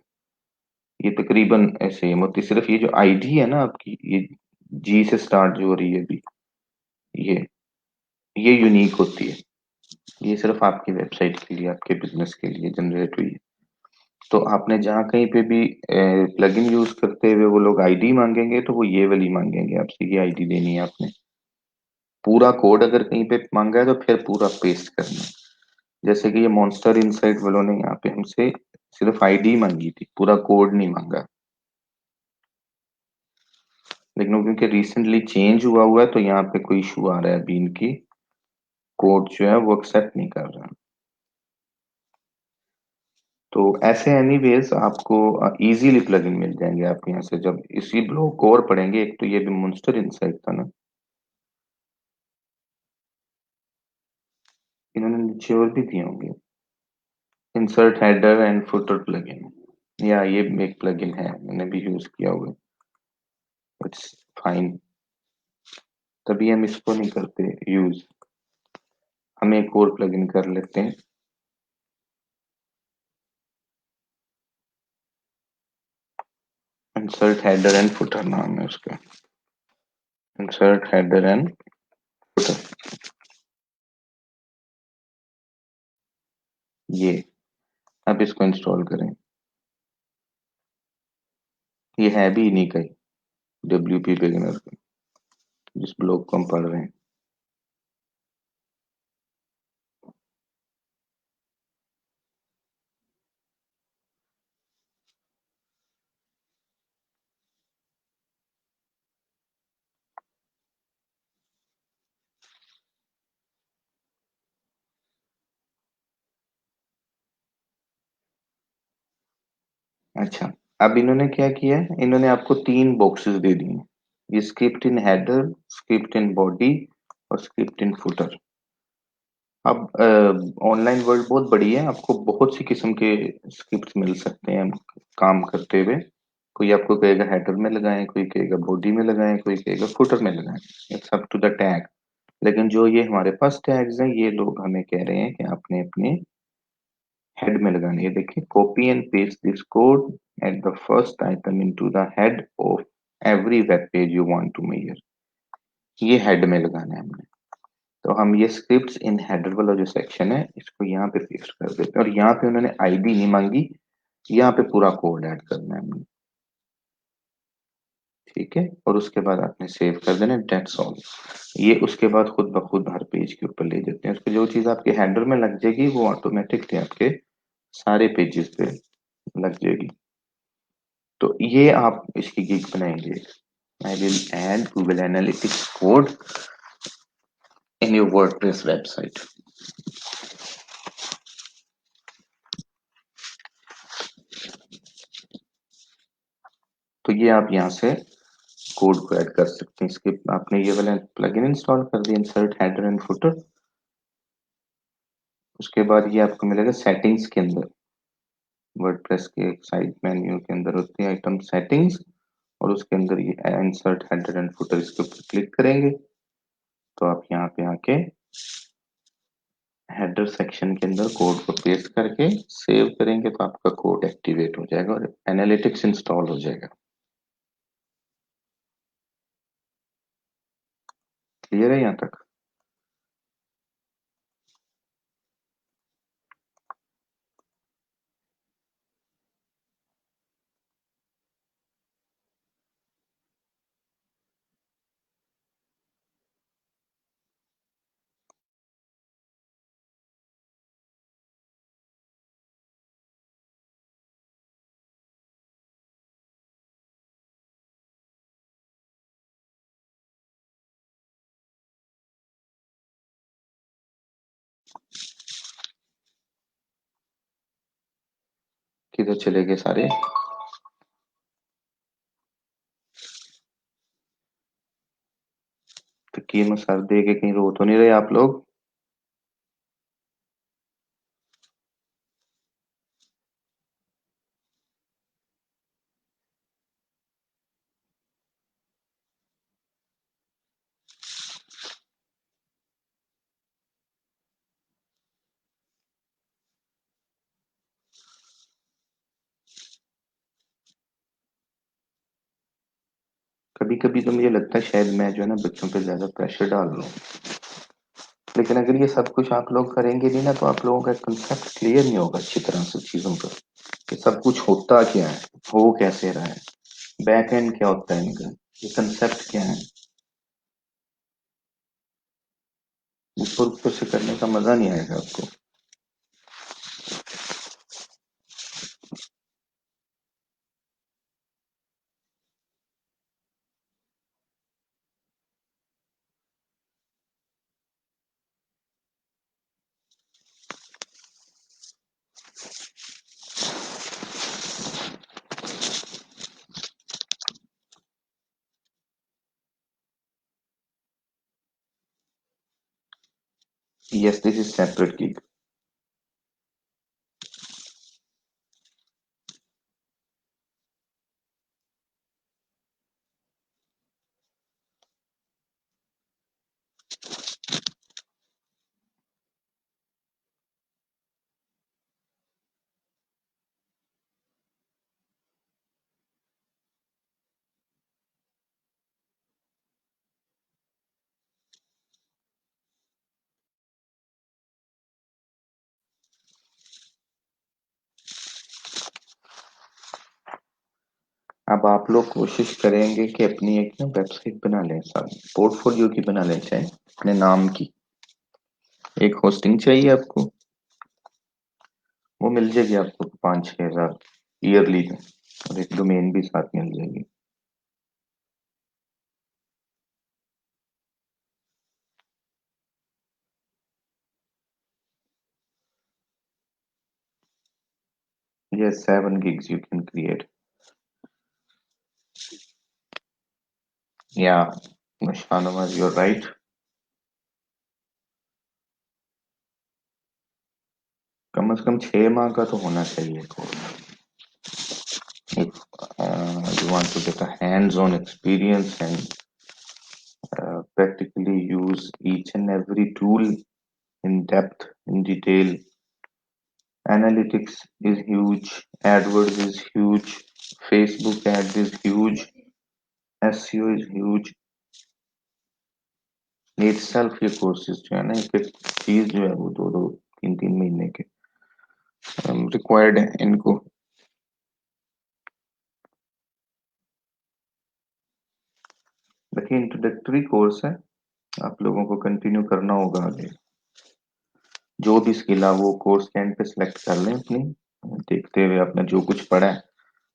B: ये तकरीबन सेम होती है, सिर्फ ये जो आईडी है ना आपकी, ये जी से स्टार्ट जो हो रही है अभी, ये ये यूनिक होती है। ये सिर्फ आपकी वेबसाइट के लिए, आपके बिजनेस के लिए जनरेट हुई है। तो आपने जहाँ कहीं पे भी प्लगइन यूज करते हुए वो लोग आईडी मांगेंगे, तो वो ये वाली मांगेंगे आपसे, ये आईडी देनी है आपने। पूरा कोड अगर कहीं पे मांगा है तो फिर पूरा पेस्ट करना है। जैसे कि ये मॉन्स्टर इनसाइट वालों ने यहाँ पे हमसे सिर्फ आईडी मांगी थी, पूरा कोड नहीं मांगा। लेकिन वो क्योंकि रिसेंटली चेंज हुआ हुआ है तो यहाँ पे कोई इशू आ रहा है, अभी इनकी कोड जो है वो एक्सेप्ट नहीं कर रहा। तो ऐसे एनीवेज आपको इजीली प्लगइन मिल जाएंगे आपके यहाँ से, जब इसी ब्लॉक को और पढ़ेंगे। एक तो ये भी मॉन्स्टर इनसाइट था ना, इन्होंने नीचे और भी दिए होंगे, insert header and footer plugin, या ये एक प्लगइन है मैंने भी यूज किया हुआ है, इट्स फाइन। तभी हम इसको नहीं करते यूज, हम एक और प्लगइन कर लेते हैं। इंसर्ट हेडर एंड फुटर नाम है उसका, इंसर्ट हेडर एंड फुटर। ये अब इसको इंस्टॉल करें, ये है भी इन्हीं का ही, डब्ल्यू पी बिगिनर का, जिस ब्लॉग को हम पढ़ रहे हैं। अच्छा, अब इन्होंने क्या किया है, इन्होंने आपको तीन बॉक्सेस दे दिए हैं, ये script in header, script in body और स्क्रिप्ट इन फुटर। अब ऑनलाइन वर्ल्ड बहुत बड़ी है, आपको बहुत सी किस्म के स्क्रिप्ट मिल सकते हैं काम करते हुए। कोई आपको कहेगा हेडर में लगाएं, कोई कहेगा बॉडी में लगाएं, कोई कहेगा फुटर में लगाएं, it's up to the tag. लेकिन जो ये हमारे पास टैग्स हैं, ये लोग हमें कह रहे हैं कि आपने अपने हेड में लगानी है। देखिए, copy and paste this code at the first item into the head of every web page you want to measure, ये हेड में लगाना है हमने। तो हम ये स्क्रिप्ट्स इन हेडर वाला जो सेक्शन है इसको यहाँ पे पेस्ट कर देते हैं, और यहाँ पे उन्होंने आईडी नहीं मांगी, यहाँ पे पूरा कोड ऐड करना है हमने। ठीक है, और उसके बाद आपने सेव कर देना, डेट्स ऑल। ये उसके बाद खुद ब खुद हर पेज के ऊपर ले जाते हैं, उसको जो चीज आपके हेडर में लग जाएगी वो ऑटोमेटिकली आपके सारे पेजेस पे लग जाएगी। तो ये आप इसकी गिग बनाएंगे। I will add Google analytics code in your WordPress website. तो ये आप यहाँ से कोड को ऐड कर सकते हैं। इसके आपने ये वाला प्लगइन इंस्टॉल कर दिया, इंसर्ट हेडर एंड फुटर। उसके बाद ये आपको मिलेगा सेटिंग्स के अंदर, वर्डप्रेस के साइड मेन्यू के अंदर होती है आइटम सेटिंग्स, और उसके अंदर ये इंसर्ट हेडर एंड फुटर, इसके ऊपर क्लिक करेंगे तो आप यहाँ पे आके हेडर सेक्शन के अंदर कोड को पेस्ट करके सेव करेंगे तो आपका कोड एक्टिवेट हो जाएगा और एनालिटिक्स इंस्टॉल हो जाएगा। क्लियर है यहाँ तक? किधर चले गए सारे? तो की सर दे के कहीं रो तो नहीं रहे आप लोग? कभी कभी तो मुझे लगता है शायद मैं जो है ना बच्चों पे ज्यादा प्रेशर डाल रहा हूँ, लेकिन अगर ये सब कुछ आप लोग करेंगे नहीं ना तो आप लोगों का कंसेप्ट क्लियर नहीं होगा अच्छी तरह से चीजों का, कि सब कुछ होता क्या है, हो कैसे रहा है, बैक एंड क्या होता है इनका, ये कंसेप्ट क्या है। ऊपर ऊपर से करने का मजा नहीं आएगा आपको। यस, दिस इज सेपरेट की। अब आप लोग कोशिश करेंगे कि अपनी एक ना वेबसाइट बना लें, सब पोर्टफोलियो की बना लें, चाहे अपने नाम की। एक होस्टिंग चाहिए आपको, वो मिल जाएगी आपको 5-6 हज़ार ईयरली में, और एक डोमेन भी साथ मिल जाएगी। ये 7 gigs you can create. Yeah, Shahnawaz, you're right. कम से कम 6 माह का तो होना चाहिए course. If you want to get a hands-on experience and practically use each and every tool in depth, in detail. Analytics is huge, AdWords is huge, Facebook ads is huge, SEO is huge. ये self ये courses जो है ना, एक एक चीज जो है वो 2 2 3 3 महीने के रिक्वायर्ड है इनको। देखिए इंट्रोडक्टरी कोर्स है, आप लोगों को कंटिन्यू करना होगा आगे। जो भी स्किल है वो कोर्स के एंड पे सिलेक्ट कर लें अपनी, देखते हुए आपने जो कुछ पढ़ा है,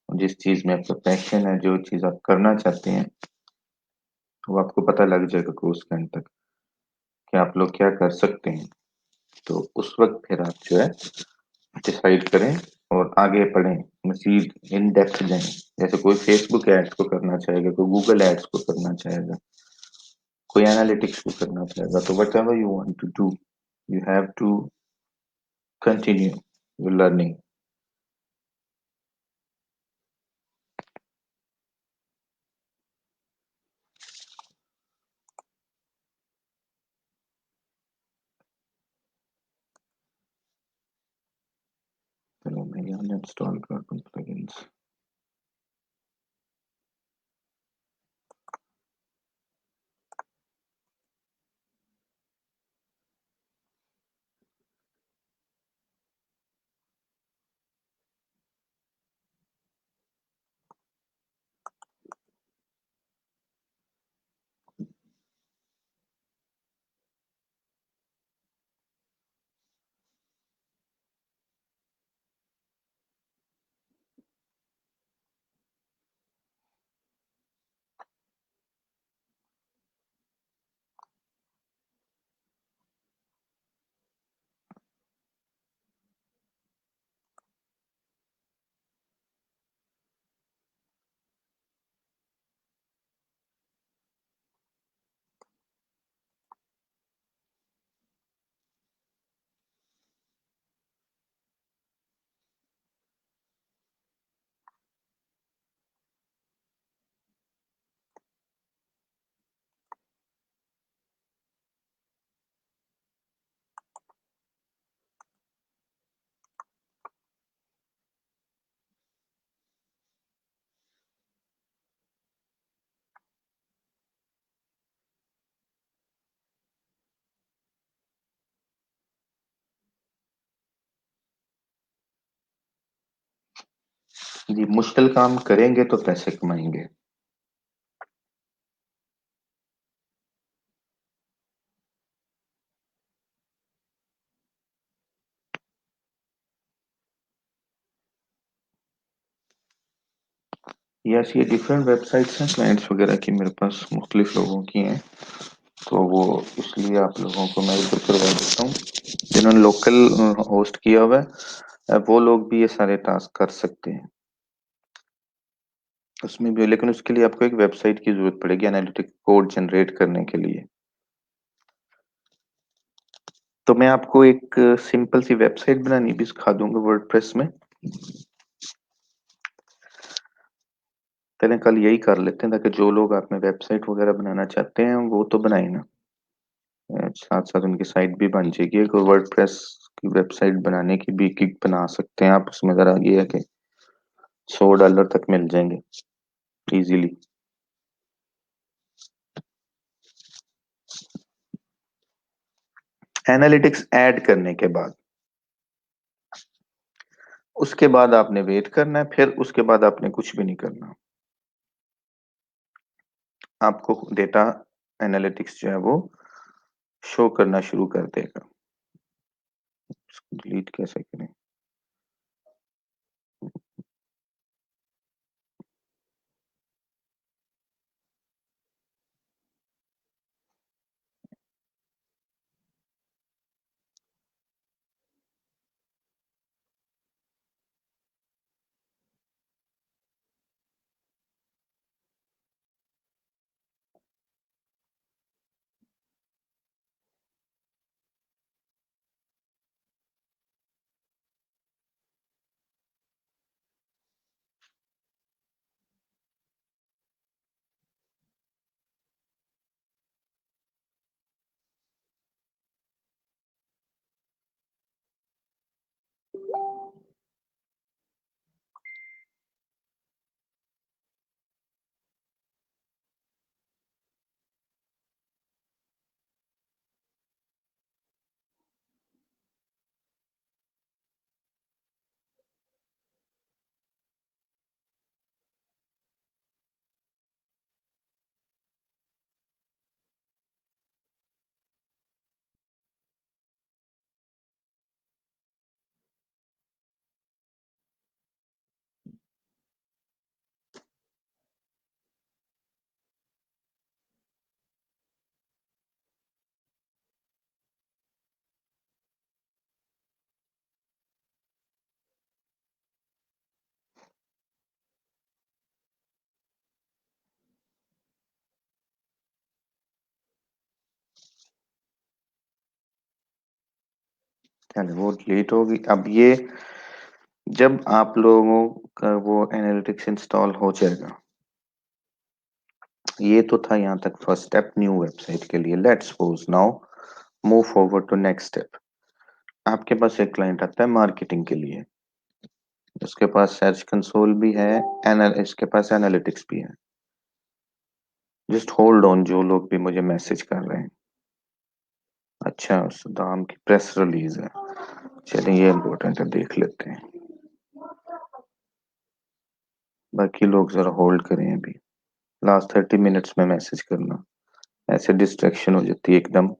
B: जिस चीज में आपका पैशन है, जो चीज आप करना चाहते हैं, वो आपको पता लग जाएगा कोर्स के एंड तक कि आप लोग क्या कर सकते हैं। तो उस वक्त फिर आप जो है डिसाइड करें और आगे पढ़ें, मजीद इन डेप्थ जाएं। जैसे कोई फेसबुक एड्स को करना चाहेगा, कोई गूगल एड्स को करना चाहेगा, कोई एनालिटिक्स को करना चाहेगा, तो whatever you want to do, you have to continue your learning. चलो मैं यहाँ इंस्टॉल कर दूँ प्लगइन्स। जी, मुश्किल काम करेंगे तो पैसे कमाएंगे। यस, ये डिफरेंट वेबसाइट्स हैं क्लाइंट्स वगैरह की, मेरे पास मुख्तलिफ लोगों की हैं। तो वो इसलिए आप लोगों को मैं इधर करवा देता हूँ, जिन्होंने लोकल होस्ट किया हुआ है, वो लोग भी ये सारे टास्क कर सकते हैं उसमें भी। लेकिन उसके लिए आपको एक वेबसाइट की जरूरत पड़ेगी एनालिटिक कोड जनरेट करने के लिए। तो मैं आपको एक सिंपल सी वेबसाइट बनानी भी सिखा दूंगा वर्डप्रेस में। पहले कल यही कर लेते हैं, ताकि जो लोग आप में वेबसाइट वगैरह बनाना चाहते हैं वो तो बनाए ना, साथ साथ उनकी साइट भी बन जाएगी। एक वर्डप्रेस की वेबसाइट बनाने की भी किक बना सकते हैं आप। उसमें जरा ये है कि $100 तक मिल जाएंगे इजीली। एनालिटिक्स ऐड करने के बाद, उसके बाद आपने वेट करना है, फिर उसके बाद आपने कुछ भी नहीं करना। आपको डेटा एनालिटिक्स जो है वो शो करना शुरू कर देगा। डिलीट कैसे करें? चलो वो डिलीट होगी। अब ये जब आप लोगों का वो एनालिटिक्स इंस्टॉल हो जाएगा, ये तो था यहाँ तक फर्स्ट स्टेप न्यू वेबसाइट के लिए। Let's suppose now move forward to next step. आपके पास एक क्लाइंट आता है मार्केटिंग के लिए, उसके पास सर्च कंसोल भी है, इसके पास एनालिटिक्स भी है। जस्ट होल्ड ऑन, जो लोग भी मुझे मैसेज कर रहे हैं। अच्छा, सुदाम की प्रेस रिलीज है, चलिए ये इम्पोर्टेंट है, देख लेते हैं। बाकी लोग जरा होल्ड करें, अभी लास्ट 30 मिनट्स में मैसेज करना, ऐसे डिस्ट्रैक्शन हो जाती है एकदम।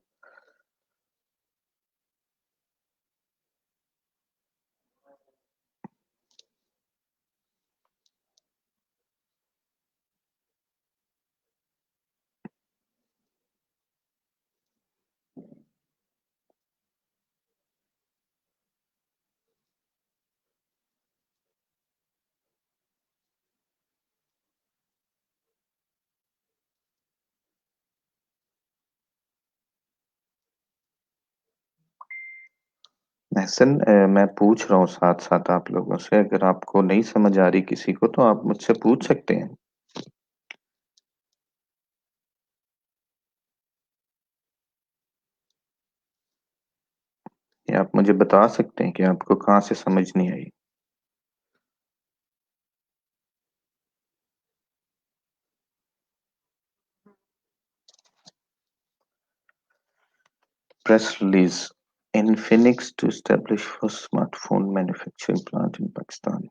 B: महसन, मैं पूछ रहा हूँ साथ साथ आप लोगों से, अगर आपको नहीं समझ आ रही किसी को तो आप मुझसे पूछ सकते हैं, या आप मुझे बता सकते हैं कि आपको कहाँ से समझ नहीं आई। Press release: Infinix to establish first smartphone manufacturing plant in Pakistan.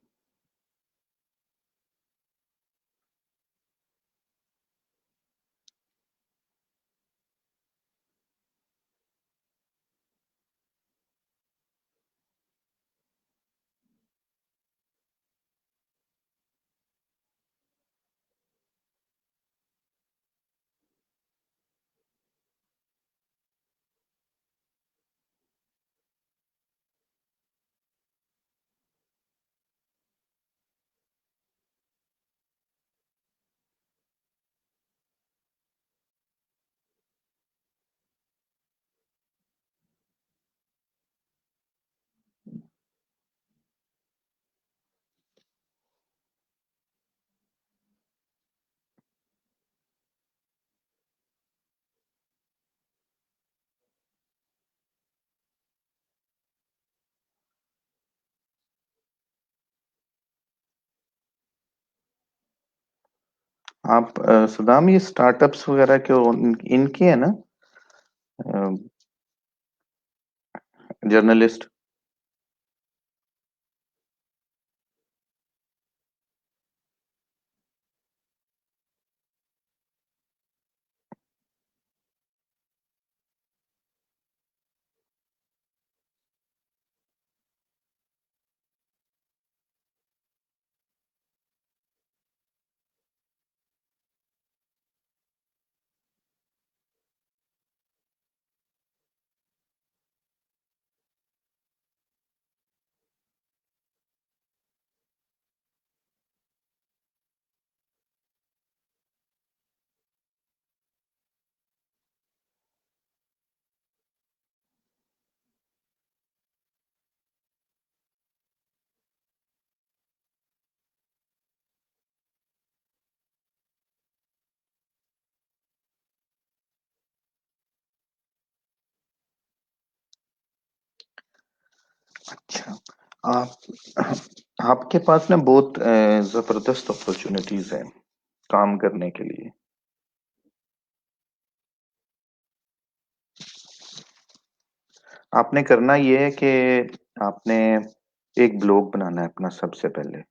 B: आप सदाम, ये स्टार्टअप्स वगैरह के इनके है ना जर्नलिस्ट? अच्छा, आप आपके पास ना बहुत जबरदस्त अपॉर्चुनिटीज है काम करने के लिए। आपने करना ये है कि आपने एक ब्लॉग बनाना है अपना सबसे पहले।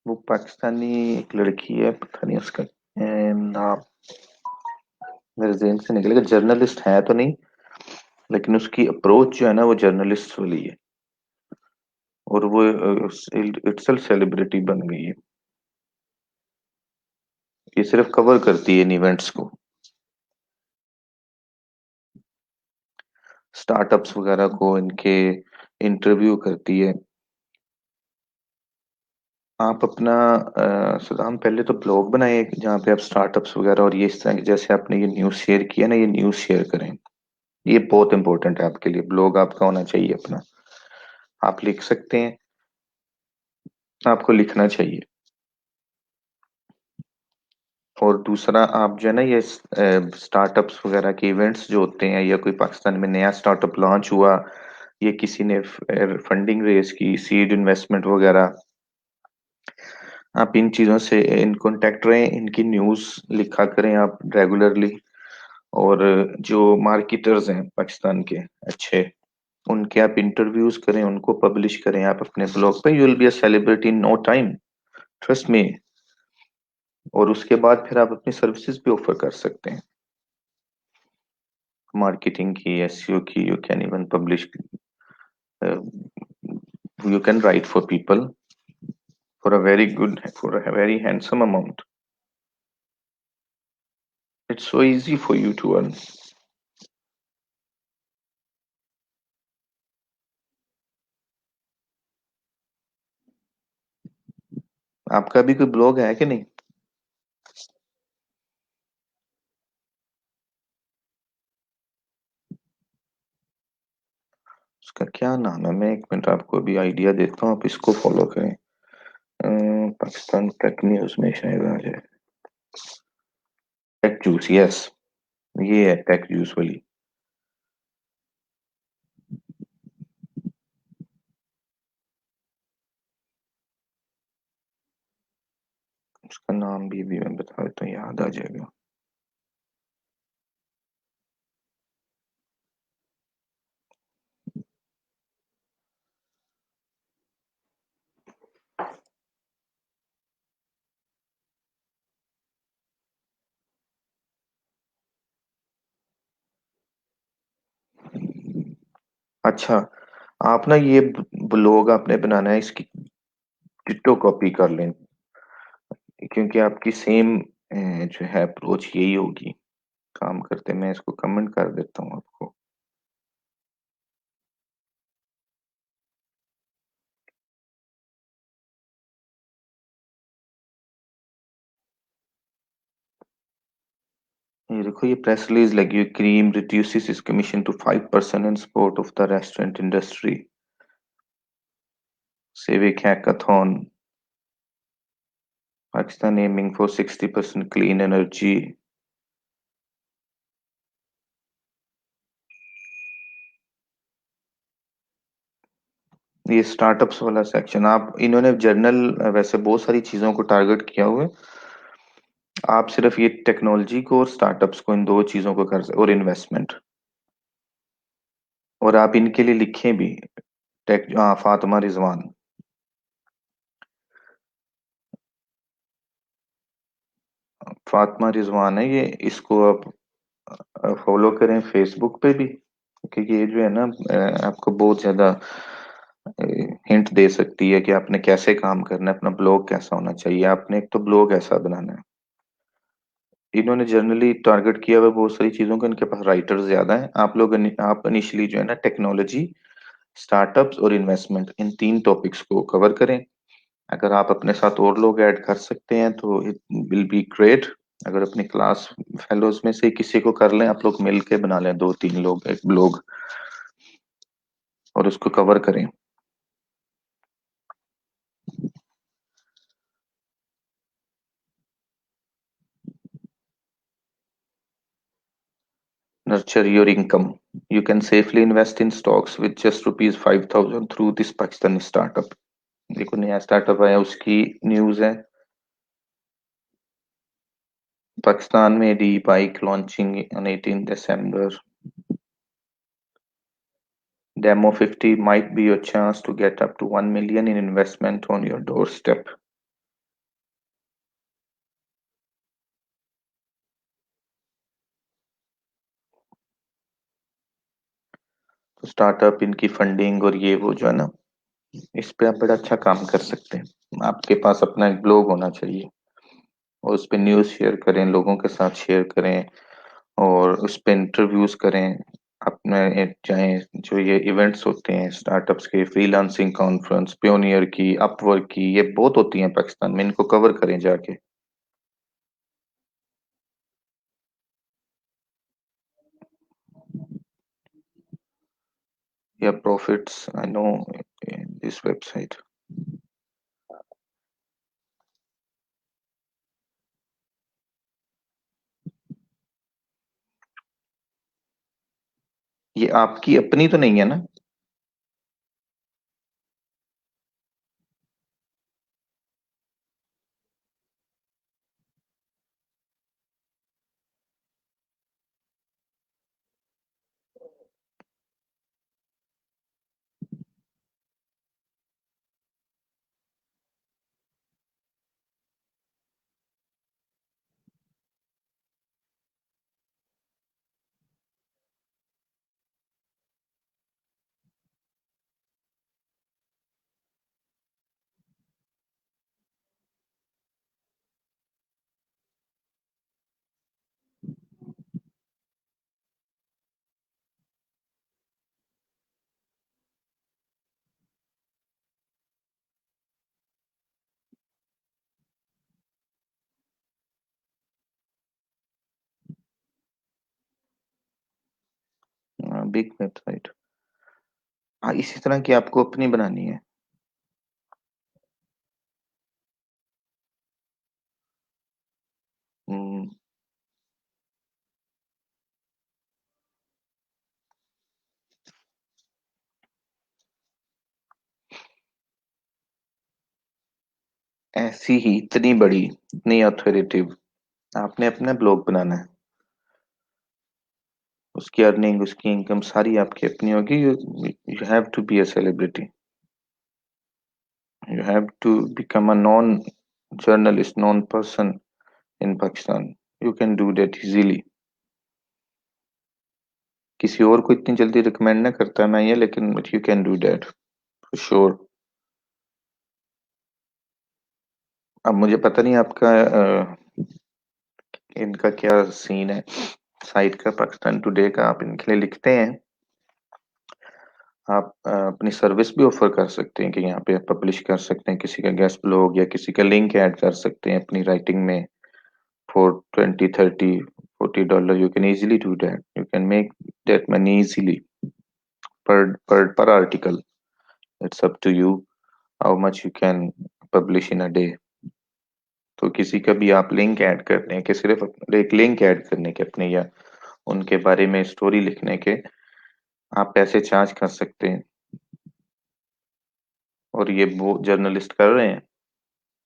B: वो पाकिस्तानी एक लड़की है, पता नहीं उसका नाम मेरे जेहन से निकलेगा, जर्नलिस्ट है तो नहीं, लेकिन उसकी अप्रोच जो है ना वो जर्नलिस्ट वाली है, और वो इटसेल्फ सेलिब्रिटी बन गई है। ये सिर्फ कवर करती है इन इवेंट्स को, स्टार्टअप्स वगैरह को, इनके इंटरव्यू करती है। आप अपना सदाम पहले तो ब्लॉग बनाए जहाँ पे आप स्टार्टअप्स वगैरह और ये इस तरह की, जैसे आपने ये न्यूज़ शेयर किया ना, ये न्यूज़ शेयर करें। ये बहुत इंपॉर्टेंट है आपके लिए, ब्लॉग आपका होना चाहिए अपना। आप लिख सकते हैं, आपको लिखना चाहिए। और दूसरा, आप जो है ना ये स्टार्टअप्स वगैरह के इवेंट्स जो होते हैं, या कोई पाकिस्तान में नया स्टार्टअप लॉन्च हुआ, ये किसी ने फंडिंग रेज की, सीड इन्वेस्टमेंट वगैरह, आप इन चीज़ों से इन कांटेक्ट रहें, इनकी न्यूज़ लिखा करें आप रेगुलरली। और जो मार्केटर्स हैं पाकिस्तान के अच्छे, उनके आप इंटरव्यूज करें, उनको पब्लिश करें आप अपने ब्लॉग पे। You will be a celebrity in no time, trust me. और उसके बाद फिर आप अपनी सर्विसेज भी ऑफर कर सकते हैं, मार्केटिंग की, एसईओ की। You can even publish, you can write for people for a very good, for a very handsome amount. It's so easy for you to earn. आपका भी कोई ब्लॉग है कि नहीं? उसका क्या नाम है? मैं एक मिनट आपको अभी आइडिया देता हूँ, आप इसको फॉलो करें। पाकिस्तान टेक न्यूज में शायद आ जाए। टेक जूस, यस, ये है टेक जूस वाली। उसका नाम भी मैं बता देता हूँ, याद आ जाएगा। अच्छा, आप ना ये ब्लॉग आपने बनाना है, इसकी डिट्टो कॉपी कर लें, क्योंकि आपकी सेम जो है अप्रोच यही होगी। काम करते, मैं इसको कमेंट कर देता हूँ आपको। ये देखो, ये प्रेस रिलीज लगी हुई, Careem reduces its commission to 5% in support of the restaurant industry, civic hackathon, Pakistan aiming for 60% clean energy। ये स्टार्टअप्स वाला सेक्शन, आप इन्होंने जर्नल वैसे बहुत सारी चीजों को टारगेट किया हुआ है। आप सिर्फ ये टेक्नोलॉजी को और स्टार्टअप्स को, इन दो चीजों को कर, और इन्वेस्टमेंट। और आप इनके लिए लिखें भी, टेक, हाँ, फातिमा रिजवान। फातिमा रिजवान है ये, इसको आप फॉलो करें फेसबुक पे भी, क्योंकि ये जो है ना आपको बहुत ज्यादा हिंट दे सकती है कि आपने कैसे काम करना है, अपना ब्लॉग कैसा होना चाहिए। आपने एक तो ब्लॉग ऐसा बनाना है। इन्होंने जनरली टारगेट किया हुआ बहुत सारी चीजों को, इनके पास राइटर्स ज्यादा हैं। आप इनिशियली जो है ना टेक्नोलॉजी, स्टार्टअप्स और इन्वेस्टमेंट, इन तीन टॉपिक्स को कवर करें। अगर आप अपने साथ और लोग ऐड कर सकते हैं तो इट विल बी ग्रेट। अगर अपनी क्लास फेलोज में से किसी को कर लें, आप लोग मिल के बना लें, दो तीन लोग एक ब्लॉग, और उसको कवर करें। Nurture your income. You can safely invest in stocks with just rupees 5,000 through this Pakistani startup। देखो, नया स्टार्टअप आया, उसकी न्यूज है। पाकिस्तान में D bike launching on 18 December। Demo 50 might be your chance to get up to 1 million in investment on your doorstep। तो startup, इनकी funding और ये वो जो है ना, इस पे आप बड़ा अच्छा काम कर सकते हैं। आपके पास अपना एक ब्लॉग होना चाहिए, और उस पे न्यूज़ शेयर करें, लोगों के साथ शेयर करें, और उस पे इंटरव्यूज करें। अपने चाहे जो ये इवेंट्स होते हैं स्टार्टअप्स के, फ्रीलांसिंग कॉन्फ्रेंस, पियोनियर की, अपवर्क की, ये बहुत होती हैं पाकिस्तान में, इनको कवर करें जाके। या profits I know this website. ये आपकी अपनी तो नहीं है ना? Big website. हाँ, इसी तरह की आपको अपनी बनानी है। हम्म, ऐसी ही इतनी बड़ी, इतनी अथॉरिटेटिव, आपने अपना ब्लॉग बनाना है। उसकी अर्निंग, उसकी इनकम सारी आपकी अपनी होगी। You have to be a celebrity. You have to become a non journalist, non person in Pakistan. You can do that easily. किसी और को इतनी जल्दी रिकमेंड ना करता मैं ये, लेकिन but you can do that for sure. अब मुझे पता नहीं आपका इनका क्या सीन है साइट का, पाकिस्तान टुडे का। आप इनके लिए लिखते हैं, आप अपनी सर्विस भी ऑफर कर सकते हैं कि यहाँ पे पब्लिश कर सकते हैं किसी का गेस्ट ब्लॉग, या किसी का लिंक ऐड कर सकते हैं अपनी राइटिंग में। For 20, 30, 40 dollar you can easily do that. You can make that money easily per article. It's up to you how much you can publish in a day. तो किसी का भी आप लिंक ऐड करने के, सिर्फ एक लिंक ऐड करने के अपने, या उनके बारे में स्टोरी लिखने के, आप पैसे चार्ज कर सकते हैं। और ये वो जर्नलिस्ट कर रहे हैं,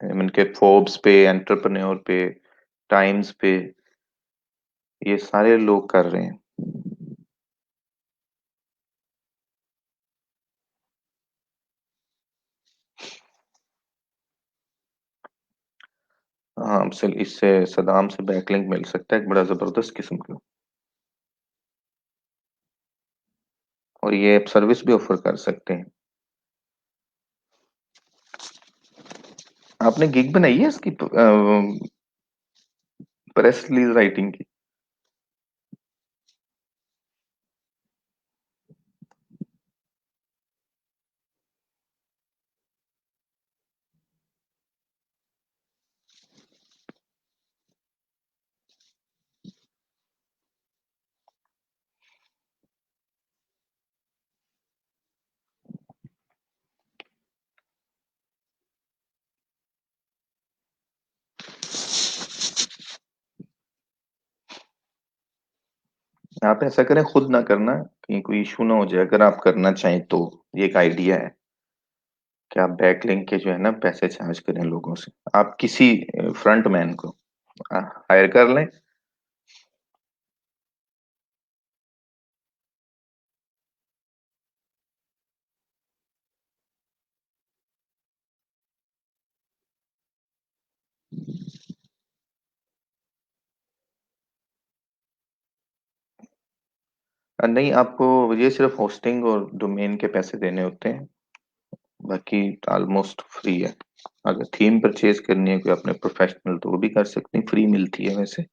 B: इनके फोर्ब्स पे, एंटरप्रेन्योर पे, टाइम्स पे, ये सारे लोग कर रहे हैं। हाँ, इससे सदाम से बैकलिंक मिल सकता है एक बड़ा जबरदस्त किस्म का। और ये आप सर्विस भी ऑफर कर सकते हैं। आपने गिग बनाई है इसकी, प्रेस रिलीज राइटिंग की? आप ऐसा करें, खुद ना करना, कहीं कोई इशू ना हो जाए। अगर आप करना चाहें तो ये एक आइडिया है कि आप बैकलिंक के जो है ना पैसे चार्ज करें लोगों से। आप किसी फ्रंट मैन को हायर कर लें। नहीं, आपको ये सिर्फ होस्टिंग और डोमेन के पैसे देने होते हैं, बाकी ऑलमोस्ट फ्री है। अगर थीम परचेज करनी है कोई अपने प्रोफेशनल, तो वो भी कर सकते हैं, फ्री मिलती है वैसे।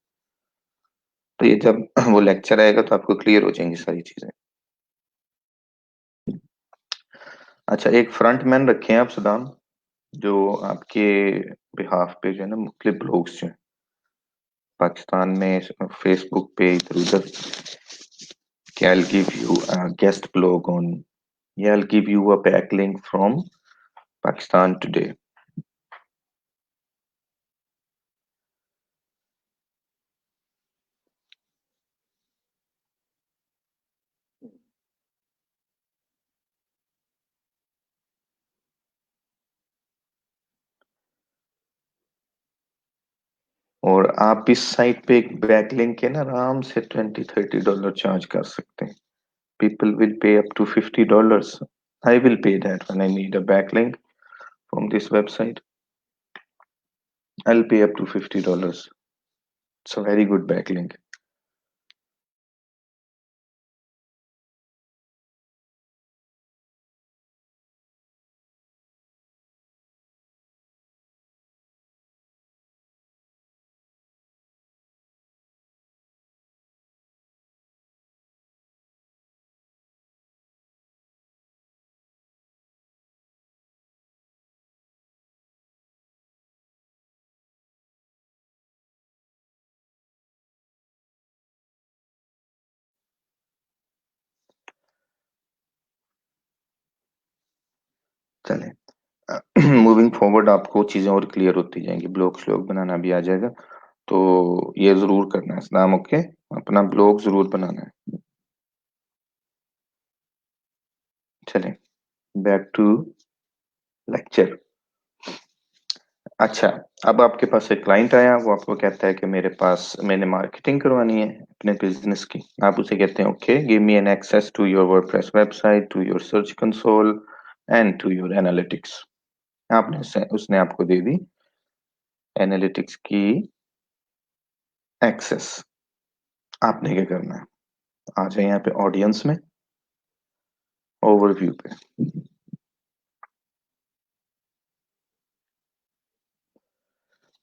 B: तो ये जब वो लेक्चर आएगा तो आपको क्लियर हो जाएंगी सारी चीजें। अच्छा, एक फ्रंट मैन रखे हैं आप सदाम, जो आपके बिहाफ पे जो है ना मुख्तलिफ ब्लॉग्स जो हैं पाकिस्तान में, फेसबुक पे इधर उधर, कि I'll give you a guest blog on, yeah, I'll give you a backlink from Pakistan Today. और आप इस साइट पे एक बैकलिंक के ना आराम से $20-30 चार्ज कर सकते हैं। People will pay up to $50. I will pay that when I need a backlink from this website. I'll pay up to $50. It's a very good backlink. चलें, मूविंग फॉरवर्ड आपको चीजें और क्लियर होती जाएंगी, ब्लॉग श्लॉग बनाना भी आ जाएगा। तो ये जरूर करना है सलाम, ओके, अपना ब्लॉग जरूर बनाना है। चलें, बैक टू लेक्चर। अच्छा, अब आपके पास एक क्लाइंट आया, वो आपको कहता है कि मेरे पास, मैंने मार्केटिंग करवानी है अपने बिजनेस की। आप उसे कहते हैं okay, give me an access to your WordPress website, to your search console and to your analytics. आपने उसने आपको दे दी एनालिटिक्स की एक्सेस। आपने क्या करना है, आ जाए यहाँ पे ऑडियंस में, ओवरव्यू पे।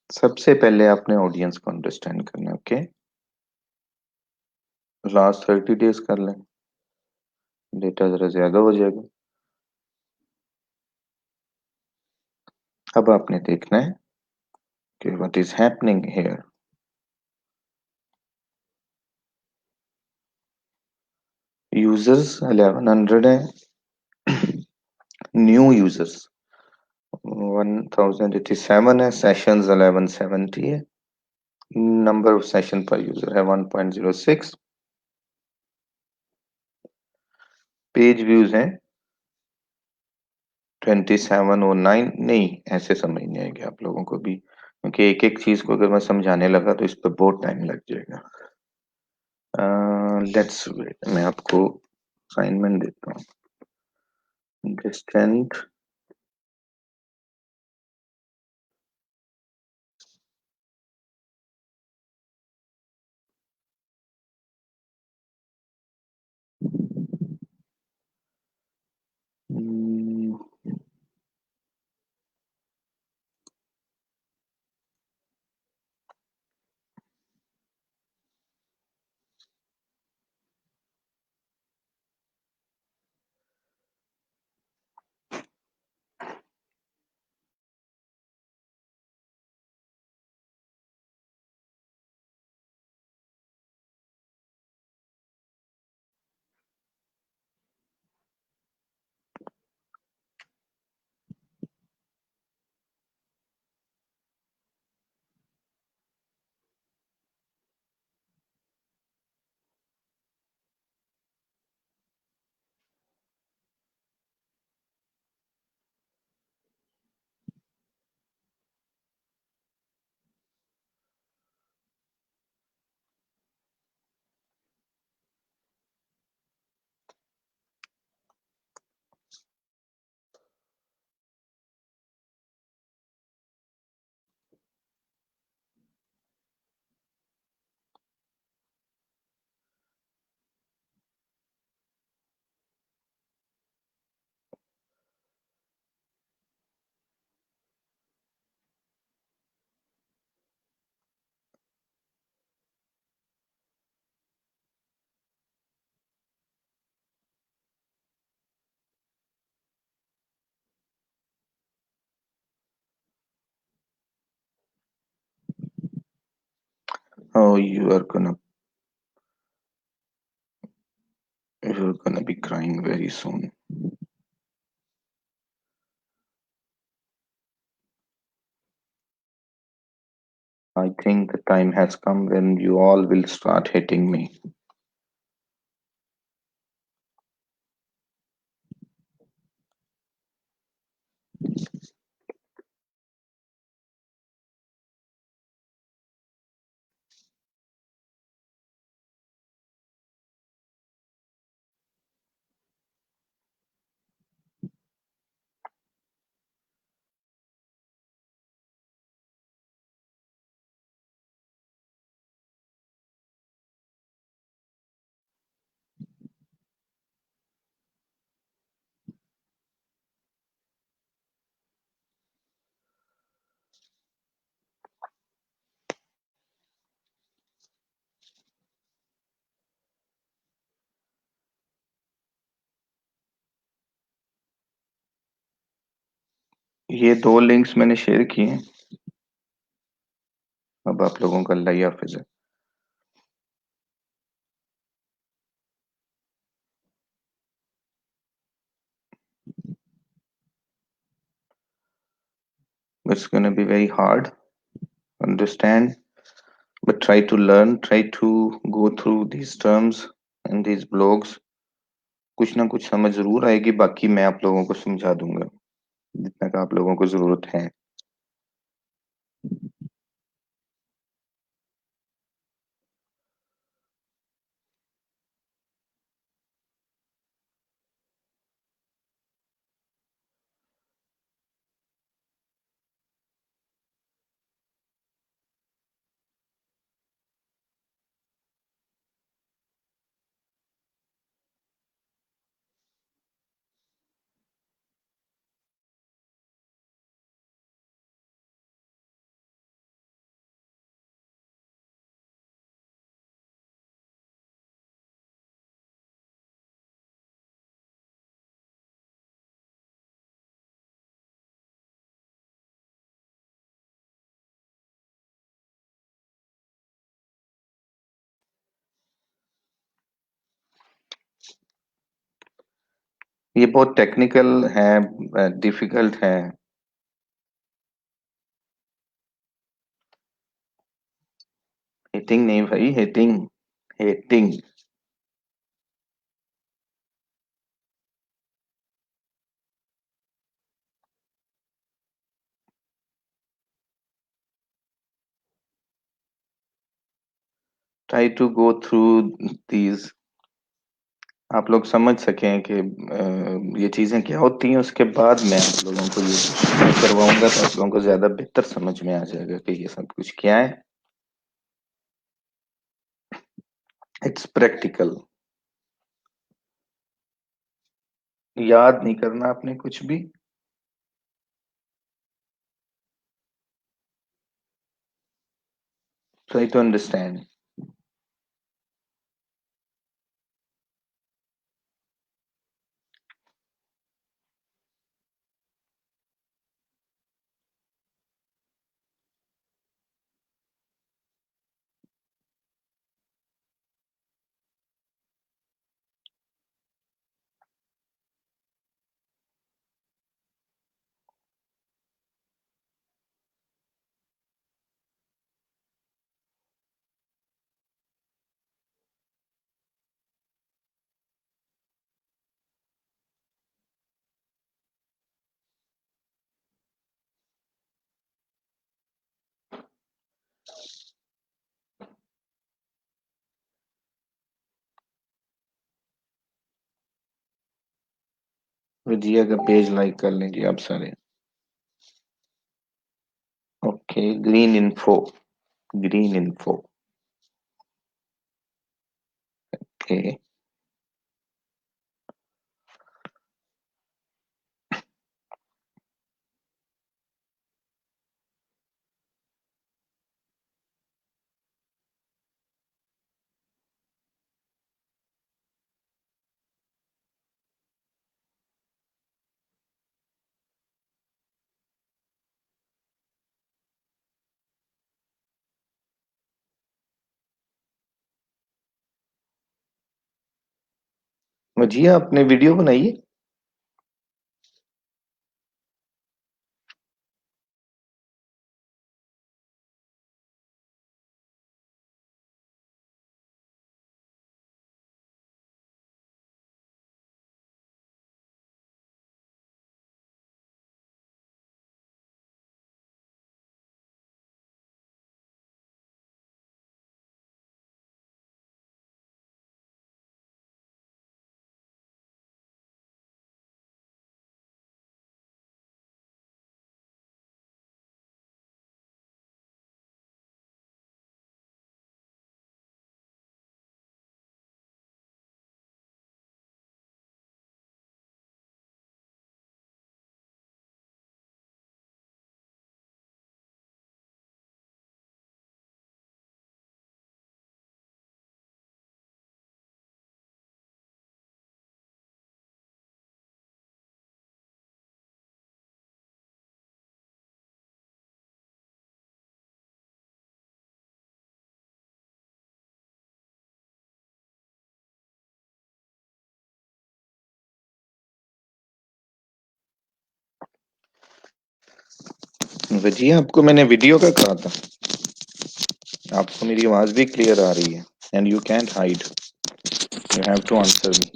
B: सबसे पहले आपने ऑडियंस को अंडरस्टैंड करना है, ओके। लास्ट 30 डेज कर लें, डेटा जरा ज्यादा हो जाएगा। अब आपने देखना है कि what is happening here. Users 1100 है, न्यू यूजर्स 1087 है, सेशंस 1170 है, नंबर ऑफ सेशन पर यूजर है 1.06, पेज व्यूज हैं 2709। नहीं, ऐसे समझ नहीं आएगी आप लोगों को भी, क्योंकि एक एक चीज को अगर मैं समझाने लगा तो इस पर बहुत टाइम लग जाएगा। लेट्स वेट, मैं आपको असाइनमेंट देता हूँ। Distant Oh, you're gonna be crying very soon. I think the time has come when you all will start hating me. ये 2 लिंक्स मैंने शेयर किए हैं। अब आप लोगों का अल्लाह ही हाफिज है। It's going to be very hard, understand, but try to learn, try to go through these terms and these blogs. कुछ ना कुछ समझ जरूर आएगी, बाकी मैं आप लोगों को समझा दूंगा जितना का आप लोगों को जरूरत है। ये बहुत टेक्निकल है, डिफिकल्ट है। हेटिंग नहीं भाई, hating, hating. Try to go through these, आप लोग समझ सकें कि ये चीजें क्या होती हैं। उसके बाद मैं आप लोगों को ये करवाऊंगा तो आप लोगों को ज्यादा बेहतर समझ में आ जाएगा कि ये सब कुछ क्या है। It's practical. याद नहीं करना आपने कुछ भी। Try to understand. विजिया का पेज लाइक कर लीजिए आप सारे। Okay, green info, green info. Okay. जी आपने वीडियो बनाई है? जी आपको मैंने वीडियो का कहा था। आपको मेरी आवाज भी क्लियर आ रही है। And you can't hide, you have to answer me.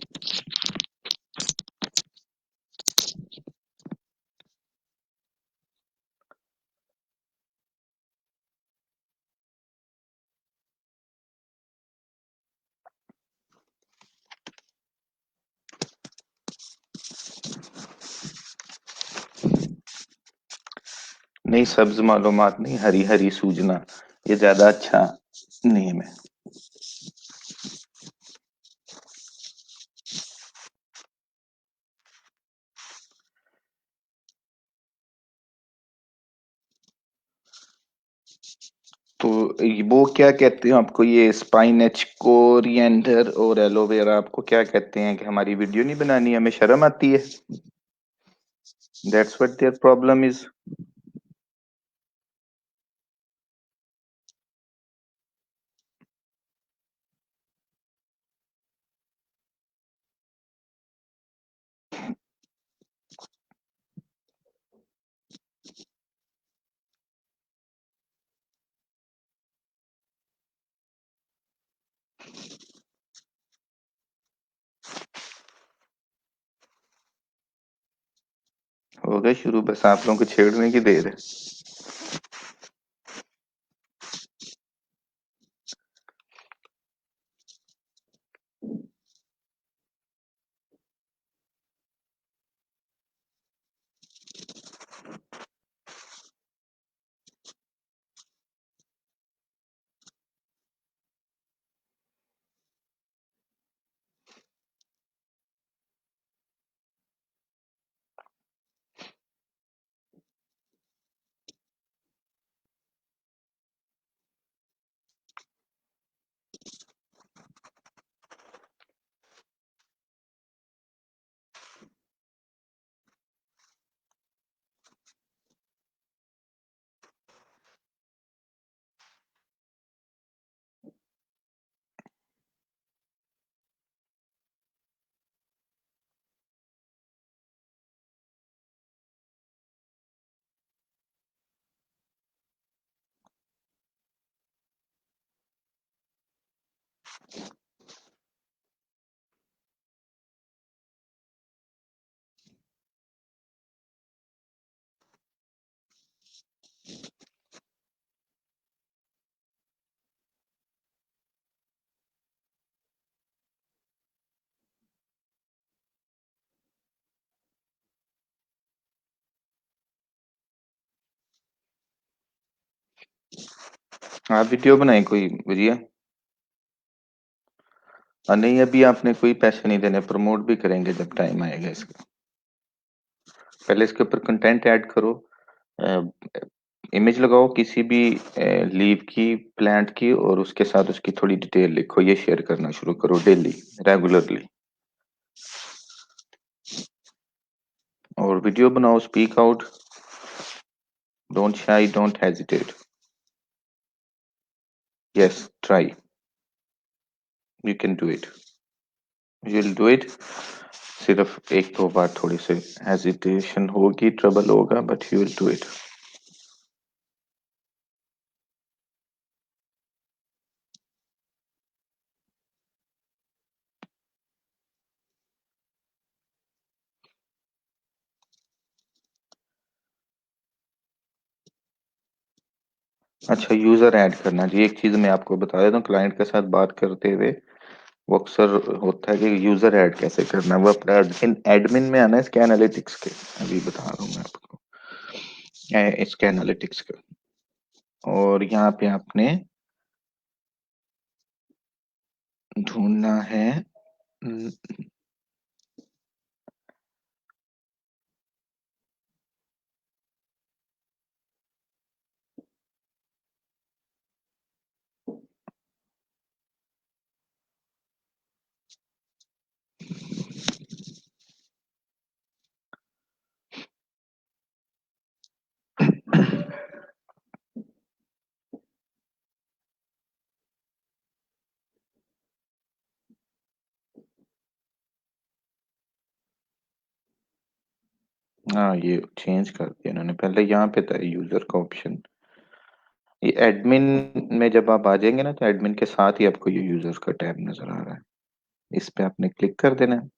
B: नहीं, सब्ज मालूमात नहीं, हरी हरी सूजना, ये ज्यादा अच्छा नेम है। तो वो क्या कहते हैं आपको, ये स्पाइनच, कोरिएंडर और एलोवेरा, आपको क्या कहते हैं कि हमारी वीडियो नहीं बनानी, हमें शर्म आती है? That's what their problem is. हो गए शुरू, बस आप लोगों को छेड़ने की देर है। आप वीडियो बनाए कोई भैया? नहीं, अभी आपने कोई पैसे नहीं देने, प्रमोट भी करेंगे जब टाइम आएगा इसका। पहले इसके ऊपर कंटेंट ऐड करो, इमेज लगाओ किसी भी लीव की, प्लांट की, और उसके साथ उसकी थोड़ी डिटेल लिखो, ये शेयर करना शुरू करो डेली, रेगुलरली। और वीडियो बनाओ, speak out, don't shy, don't hesitate. Yes, try, you can do it. Will do it. सिर्फ एक दो बार थोड़ी सी हेजिटेशन होगी, ट्रबल होगा, but you will do it. अच्छा, यूजर ऐड करना जी, एक चीज मैं आपको बता देता हूँ, क्लाइंट के साथ बात करते हुए वो अक्सर होता है कि यूजर ऐड कैसे करना है। वो अपना एडमिन एडमिन में आना है इसके एनालिटिक्स के, अभी बता रहा हूँ मैं आपको, इसके एनालिटिक्स के। और यहाँ पे आपने ढूंढना है। हम्म, हाँ, ये चेंज कर दिया इन्होंने, पहले यहाँ पे था यूजर का ऑप्शन। ये एडमिन में जब आप आ जाएंगे ना, तो एडमिन के साथ ही आपको ये यूजर का टैब नजर आ रहा है, इस पे आपने क्लिक कर देना है।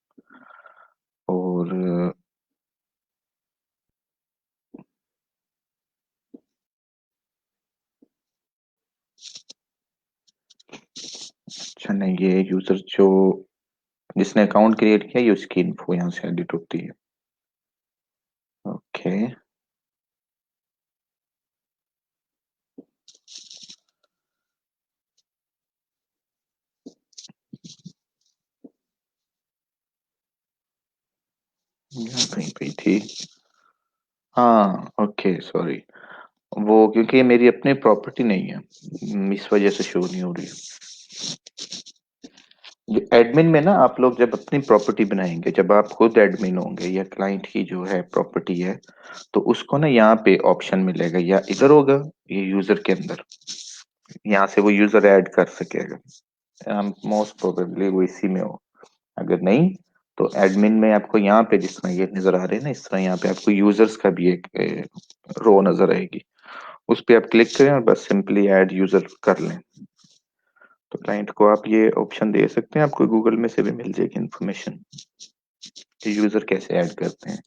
B: और अच्छा नहीं, ये यूजर जो जिसने अकाउंट क्रिएट किया है, उसकी इन्फो यहाँ से एडिट होती है। ओके। यहाँ कहीं पे थी। हाँ, ओके, सॉरी। वो क्योंकि ये मेरी अपनी प्रॉपर्टी नहीं है, इस वजह से शो नहीं हो रही। ये एडमिन में ना, आप लोग जब अपनी प्रॉपर्टी बनाएंगे, जब आप खुद एडमिन होंगे या क्लाइंट की जो है प्रॉपर्टी है, तो उसको ना यहाँ पे ऑप्शन मिलेगा, या इधर होगा ये यूजर के अंदर, यहाँ से वो यूजर ऐड कर सकेगा। मोस्ट प्रोबेबली वो इसी में हो। अगर नहीं, तो एडमिन में आपको यहाँ पे जिस तरह ये नजर आ रहे हैं ना, इस तरह यहाँ पे आपको यूजर्स का भी एक रो नजर आएगी। उस पे आप क्लिक करें और बस सिंपली ऐड यूजर कर लें। तो क्लाइंट को आप ये ऑप्शन दे सकते हैं, आपको गूगल में से भी मिल जाएगी इन्फॉर्मेशन कि यूजर कैसे ऐड करते हैं।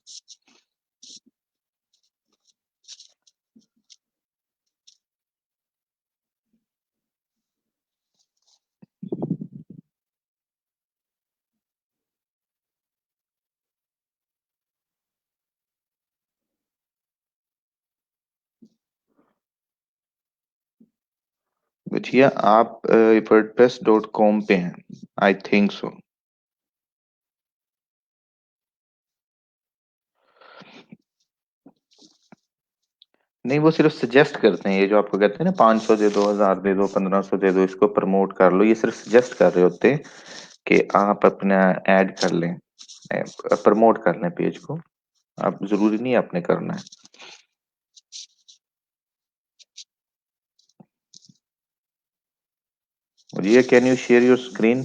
B: बचिया, आप wordpress.com पे हैं, आई थिंक सो। नहीं, वो सिर्फ सजेस्ट करते हैं, ये जो आपको कहते हैं ना 500 दे दो, 1000 दे दो, 1500 दे दो, इसको प्रमोट कर लो, ये सिर्फ सजेस्ट कर रहे होते हैं कि आप अपना ऐड कर लें, प्रमोट कर लें पेज को। आप जरूरी नहीं आपने करना है। और ये can you share your screen?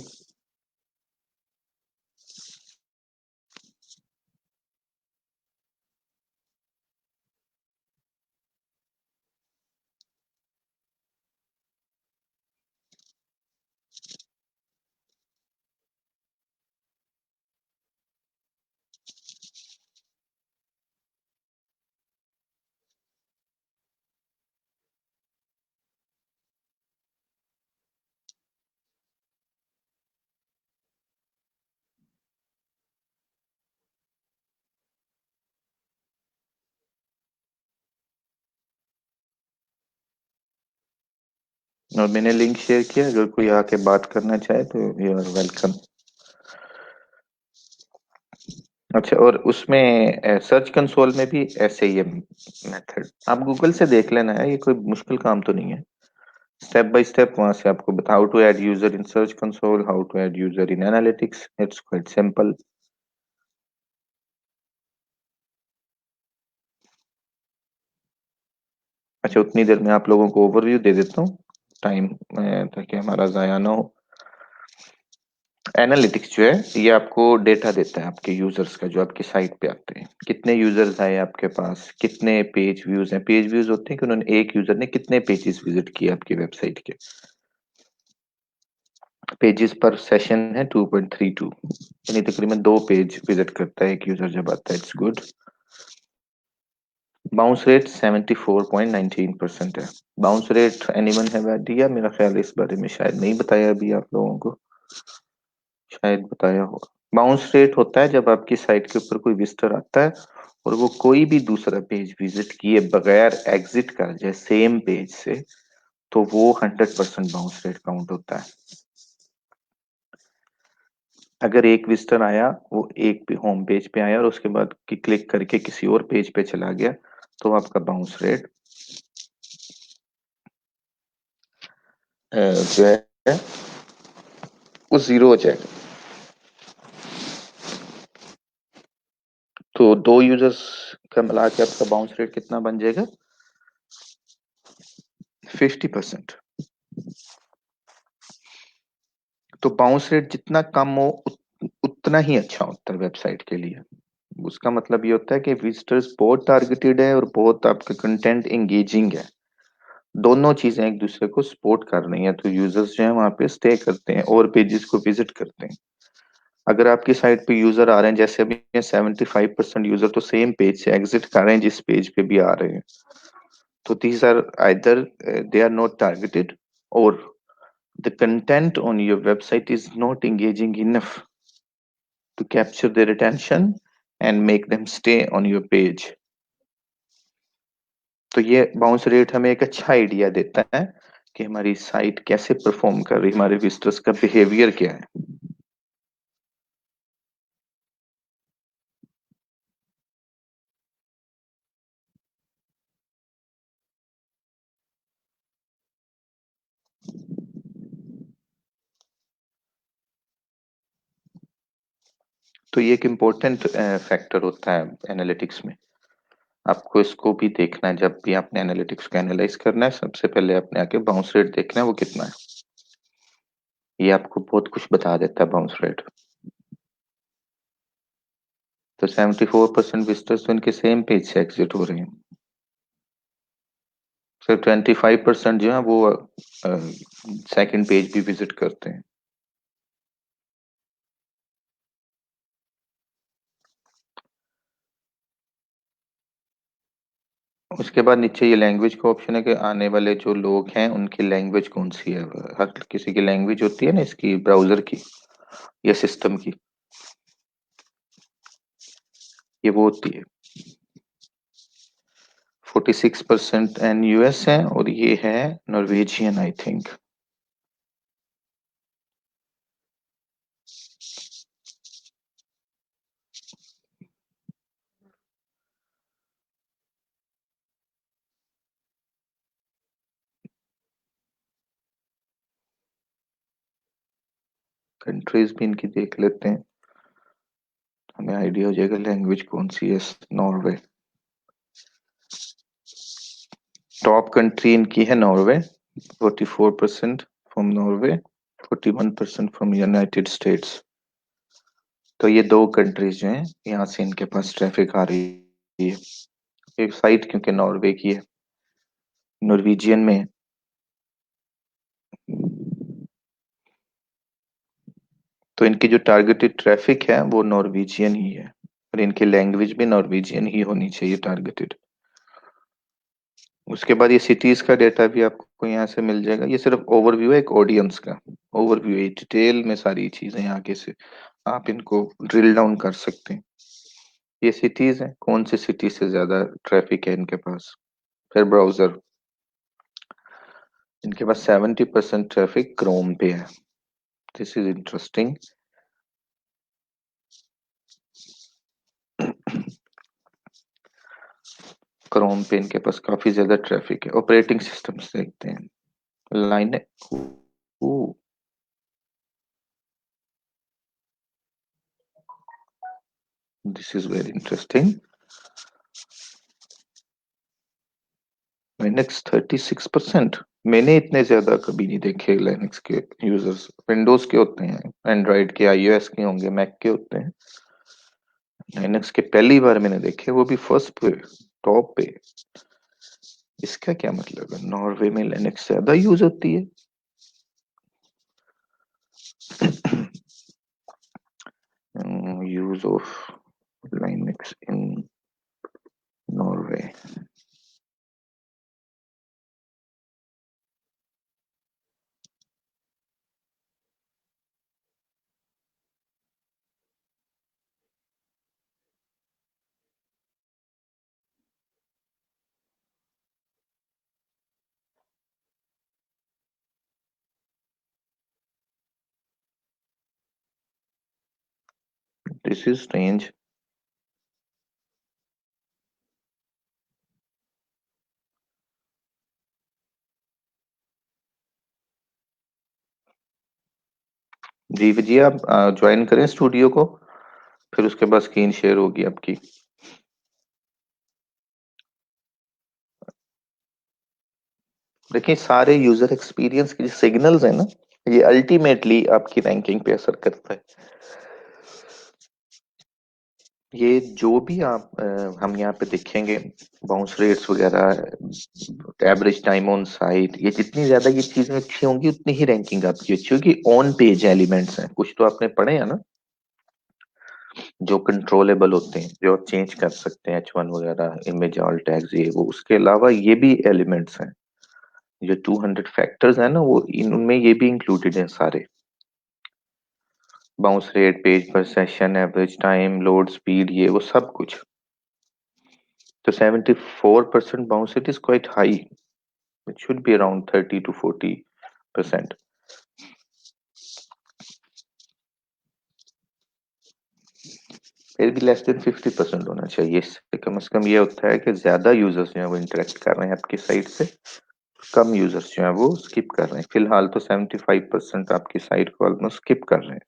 B: और मैंने लिंक शेयर किया, अगर कोई आके बात करना चाहे तो यू आर वेलकम। अच्छा, और उसमें सर्च कंसोल में भी ऐसे ही है मेथड, आप गूगल से देख लेना है, ये कोई मुश्किल काम तो नहीं है। स्टेप बाय स्टेप वहां से आपको बता, how to add user in search console, how to add user in analytics, it's quite simple. अच्छा, उतनी देर में आप लोगों को ओवरव्यू दे देता हूँ, टाइम ताकि हमारा जाया ना हो। एनालिटिक्स जो है ये आपको डेटा देता है आपके यूजर्स का, जो आपकी साइट पे आते हैं। कितने यूजर्स आए आपके पास, कितने पेज व्यूज हैं। पेज व्यूज होते हैं कि उन्होंने, एक यूजर ने कितने पेजेस विजिट किए आपकी वेबसाइट के। पेजेस पर सेशन है 2.32, यानी तकरीबन 2 पेज विजिट करता है एक यूजर जब आता है। It's good. बाउंस रेट 74.19% है। Bounce rate anyone have idea? मेरा ख्याल है इस बारे में शायद नहीं बताया अभी आप लोगों को, शायद बताया होगा। बाउंस रेट होता है जब आपकी साइट के ऊपर कोई विजिटर आता है और वो कोई भी दूसरा पेज विजिट किए बगैर एग्जिट कर जाए सेम पेज से, तो वो 100% बाउंस रेट काउंट होता है। अगर एक विजिटर आया, वो एक होम पेज पे आया और उसके बाद क्लिक करके किसी और पेज पे चला गया, तो आपका बाउंस रेट जो है वो 0 हो जाएगा। तो 2 यूजर्स का मिला के आपका बाउंस रेट कितना बन जाएगा? 50%। तो बाउंस रेट जितना कम हो उतना ही अच्छा होता है वेबसाइट के लिए। उसका मतलब ये होता है कि विजिटर्स बहुत टारगेटेड है और बहुत आपका कंटेंट एंगेजिंग है। दोनों चीजें एक दूसरे को सपोर्ट कर रही हैं, तो यूजर्स जो है वहां पे स्टे करते हैं और पेजेस को विजिट करते हैं। अगर आपकी साइट पे यूजर आ रहे हैं, जैसे अभी 75% यूजर तो सेम पेज से एग्जिट कर रहे हैं जिस पेज पे भी आ रहे हैं, तो these are either they are not targeted, or the content on your website is not engaging enough to capture their attention and make them stay on your page। तो ये बाउंस रेट हमें एक अच्छा आइडिया देता है कि हमारी site कैसे परफॉर्म कर रही है, हमारे विजिटर्स का बिहेवियर क्या है। तो ये एक इम्पोर्टेंट फैक्टर होता है एनालिटिक्स में। आपको इसको भी देखना है, जब भी आपने एनालिटिक्स को एनालाइज करना है, सबसे पहले आपने आके बाउंस रेट देखना है वो कितना है। ये आपको बहुत कुछ बता देता है बाउंस रेट। तो 74% विजिटर्स तो इनके सेम पेज से एग्जिट हो रहे हैं। सिर्फ 25% जो है वो सेकंड पेज भी विजिट करते हैं। उसके बाद नीचे ये लैंग्वेज का ऑप्शन है कि आने वाले जो लोग हैं उनकी लैंग्वेज कौन सी है। हर किसी की लैंग्वेज होती है ना, इसकी ब्राउजर की या सिस्टम की, ये वो होती है। 46% एन यूएस है और ये है नॉर्वेजियन आई थिंक। कंट्रीज भी इनकी देख लेते हैं, हमें आइडिया हो जाएगा लैंग्वेज कौन सी है। नॉर्वे, टॉप कंट्री इनकी है Norway. 44% from Norway, 41% from United states. तो ये 2 कंट्रीज जो हैं यहाँ से इनके पास ट्रैफिक आ रही है। एक साइट क्योंकि नॉर्वे की है, नॉर्वेजियन में है, तो इनकी जो टारगेटेड ट्रैफिक है वो नॉर्वेजियन ही है और इनकी लैंग्वेज भी नॉर्वेजियन ही होनी चाहिए टारगेटेड। उसके बाद ये सिटीज का डेटा भी आपको यहाँ से मिल जाएगा। ये सिर्फ ओवरव्यू है एक ऑडियंस का, ओवरव्यू है, डिटेल में सारी चीजें आगे से आप इनको ड्रिल डाउन कर सकते हैं। ये सिटीज है, कौन सी सिटी से ज्यादा ट्रैफिक है इनके पास। फिर ब्राउजर, इनके पास 70% ट्रैफिक क्रोम पे है। This is interesting. क्रोम पे इनके पास काफी ज्यादा ट्रैफिक है। ऑपरेटिंग सिस्टम से देखते हैं, line, this is very interesting. Linux 36%,
A: मैंने इतने ज्यादा कभी नहीं देखे लिनक्स के यूजर्स। विंडोज के होते हैं, एंड्रॉइड के, आईओएस के होंगे, मैक के होते हैं। लिनक्स के पहली बार मैंने देखे, वो भी फर्स्ट पे, टॉप पे। इसका क्या मतलब है? नॉर्वे में लिनक्स ज्यादा यूज होती है? Use of Linux in Norway. This is strange. जी जी, आप ज्वाइन करें स्टूडियो को, फिर उसके बाद स्क्रीन शेयर होगी आपकी। देखिए, सारे यूजर एक्सपीरियंस के सिग्नल्स है ना, ये अल्टीमेटली आपकी रैंकिंग पे असर करता है। ये जो भी आप हम यहाँ पे देखेंगे, बाउंस रेट्स वगैरह, एवरेज टाइम ऑन साइट, ये जितनी ज्यादा ये चीजें अच्छी होंगी उतनी ही रैंकिंग आपकी अच्छी होगी। ऑन पेज एलिमेंट्स हैं कुछ, तो आपने पढ़े हैं ना, जो कंट्रोलेबल होते हैं, जो आप चेंज कर सकते हैं, H1 वगैरह, इमेज ऑल टैग्स, ये वो। उसके अलावा ये भी एलिमेंट्स हैं, जो 200 फैक्टर्स है ना, वो इनमें ये भी इंक्लूडेड हैं सारे। बाउंस रेट, पेज पर session, average time, load speed, ये वो सब कुछ। तो 74% bounce rate is quite high. It should be around 30 to 40%। फिर भी लेस देन 50% होना चाहिए। इससे कम से कम ये होता है कि ज्यादा यूजर्स जो है वो इंटरेक्ट कर रहे हैं आपकी साइट से, कम यूजर्स जो है वो स्किप कर रहे हैं। फिलहाल तो 75% आपकी साइट को ऑलमोस्ट स्किप कर रहे हैं।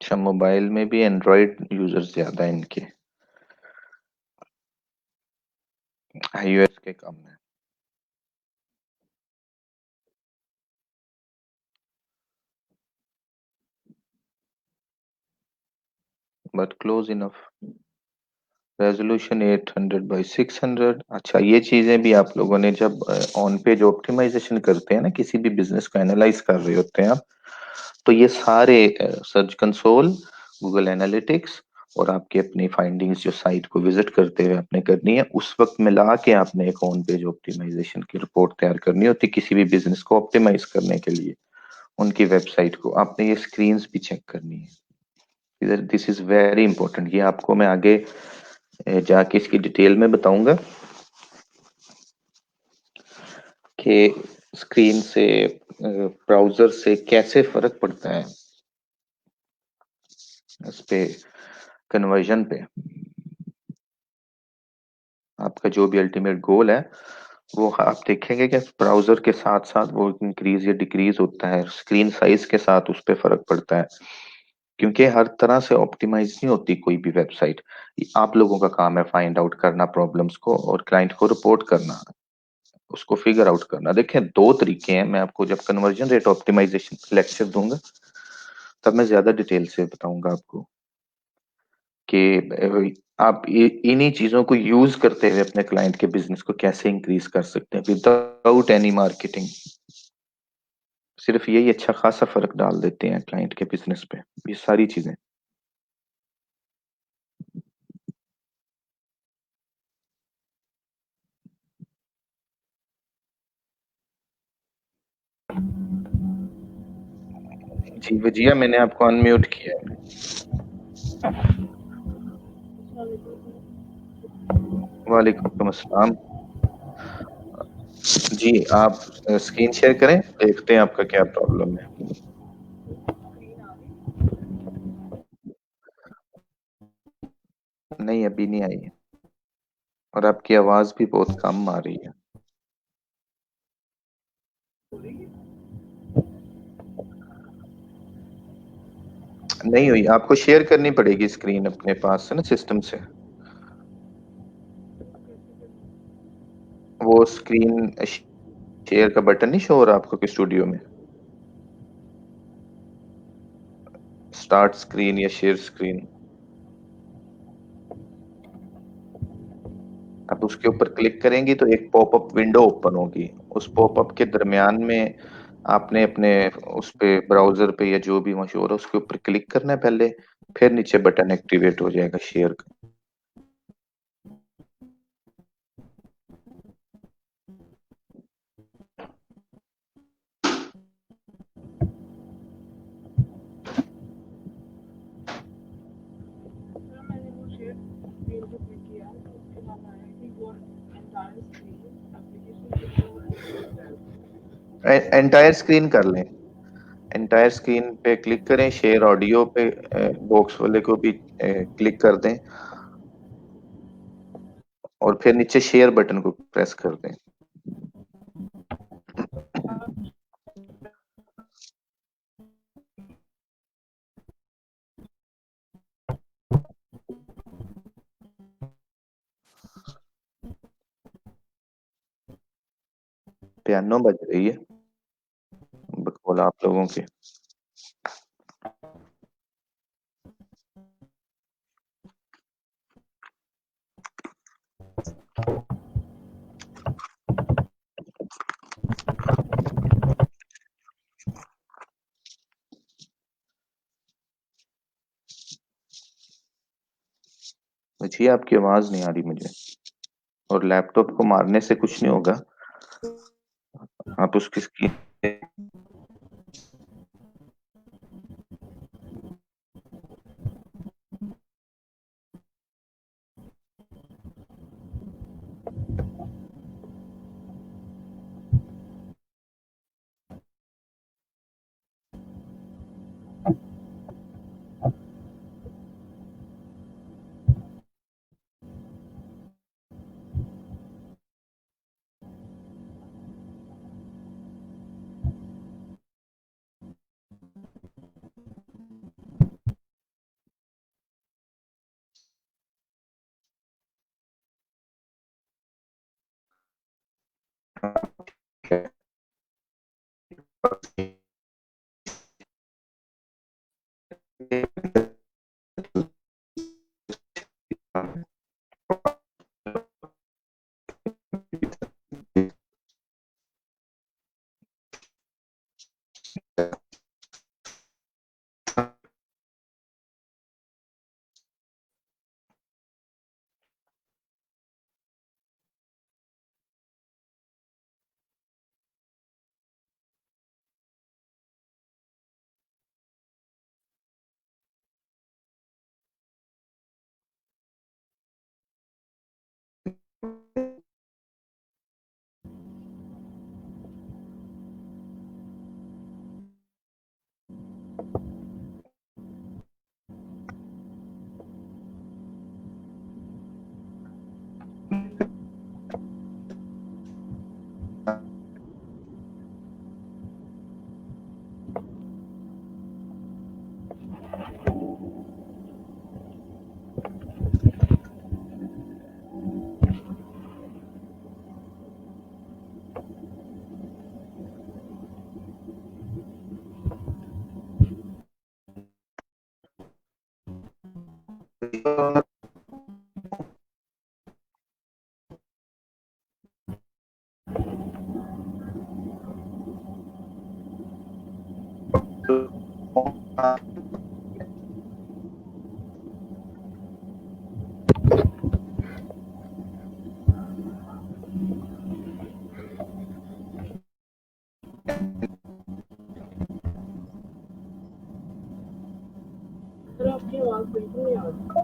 A: अच्छा, मोबाइल में भी एंड्रॉइड यूजर्स ज्यादा है इनके, आईओएस के कम है। But close enough. Resolution 800 by 600। अच्छा, ये चीजें भी आप लोगों ने जब ऑन पेज ऑप्टिमाइजेशन करते हैं ना, किसी भी बिजनेस को एनालाइज कर रहे होते हैं आप, तो ये सारे सर्च कंसोल, गूगल एनालिटिक्स, और आपकी अपनी फाइंडिंग्स जो साइट को विजिट करते हुए आपने करनी है, उस वक्त मिला के आपने एक ऑन पेज ऑप्टिमाइजेशन की रिपोर्ट तैयार करनी होती है। किसी भी बिजनेस को ऑप्टिमाइज करने के लिए उनकी वेबसाइट को आपने ये स्क्रीन्स भी चेक करनी है। इधर दिस इज वेरी इंपॉर्टेंट। ये आपको मैं आगे जाके इसकी डिटेल में बताऊंगा कि स्क्रीन से, ब्राउजर से कैसे फर्क पड़ता है इस पे, कन्वर्जन पे। आपका जो भी अल्टीमेट गोल है, वो आप देखेंगे कि ब्राउजर के साथ साथ वो इंक्रीज या डिक्रीज होता है, स्क्रीन साइज के साथ उस पर फर्क पड़ता है। क्योंकि हर तरह से ऑप्टिमाइज नहीं होती कोई भी वेबसाइट। आप लोगों का काम है फाइंड आउट करना प्रॉब्लम्स को, और क्लाइंट को रिपोर्ट करना, उसको फिगर आउट करना। देखें, दो तरीके हैं। मैं आपको जब कन्वर्जन रेट ऑप्टिमाइजेशन लेक्चर दूंगा, तब मैं ज्यादा डिटेल से बताऊंगा आपको कि आप इन्हीं चीजों को यूज करते हुए अपने क्लाइंट के बिजनेस को कैसे इंक्रीज कर सकते हैं विदाउट एनी मार्केटिंग। सिर्फ यही अच्छा खासा फर्क डाल देते हैं क्लाइंट के बिजनेस पे, ये सारी चीजें। जी वजिया, मैंने आपको अनम्यूट किया है। वालेकुम अस्सलाम। जी, आप स्क्रीन शेयर करें, देखते हैं आपका क्या प्रॉब्लम है। नहीं, अभी नहीं आई है और आपकी आवाज भी बहुत कम आ रही है। नहीं हुई, आपको शेयर करनी पड़ेगी स्क्रीन अपने पास से ना, सिस्टम से। वो स्क्रीन शेयर का बटन नहीं शो हो रहा आपको कि स्टूडियो में? स्टार्ट स्क्रीन या शेयर स्क्रीन, आप उसके ऊपर क्लिक करेंगी तो एक पॉपअप विंडो ओपन होगी। उस पॉपअप के दरमियान में आपने अपने उस पे ब्राउजर पे या जो भी मशहूर है उसके ऊपर क्लिक करना है पहले, फिर नीचे बटन एक्टिवेट हो जाएगा शेयर का। एंटायर स्क्रीन कर लें, एंटायर स्क्रीन पे क्लिक करें, शेयर ऑडियो पे बॉक्स वाले को भी क्लिक कर दें और फिर नीचे शेयर बटन को प्रेस कर दें। पियानो बज रही है बकौल आप लोगों के। जी आपकी आवाज नहीं आ रही मुझे, और लैपटॉप को मारने से कुछ नहीं होगा, आप उसकी स्क्रीन
C: सर आपकी आवाज बिल्कुल नहीं आ रही।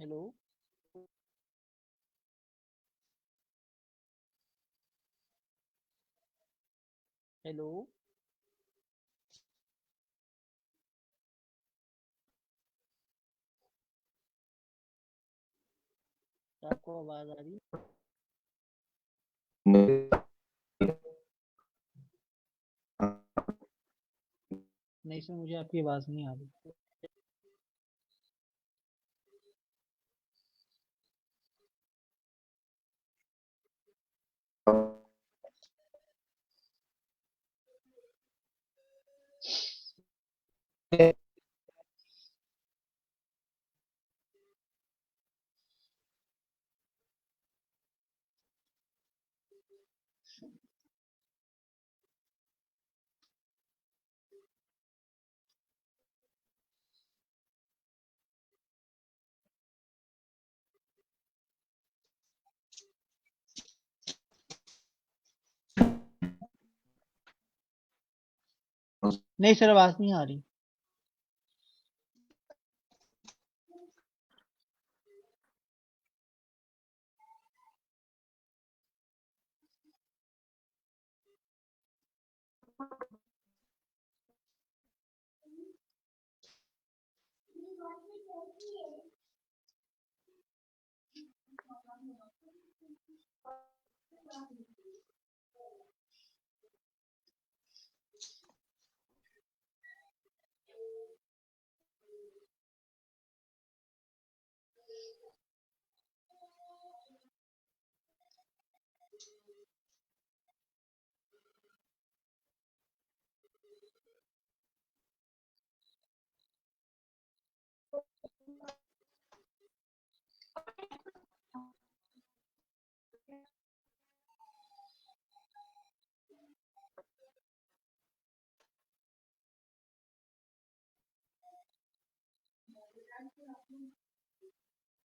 D: हेलो। हेलो। आपको आवाज आ रही है? नहीं सर, मुझे आपकी आवाज नहीं आ रही। नहीं सर, आवाज नहीं आ रही।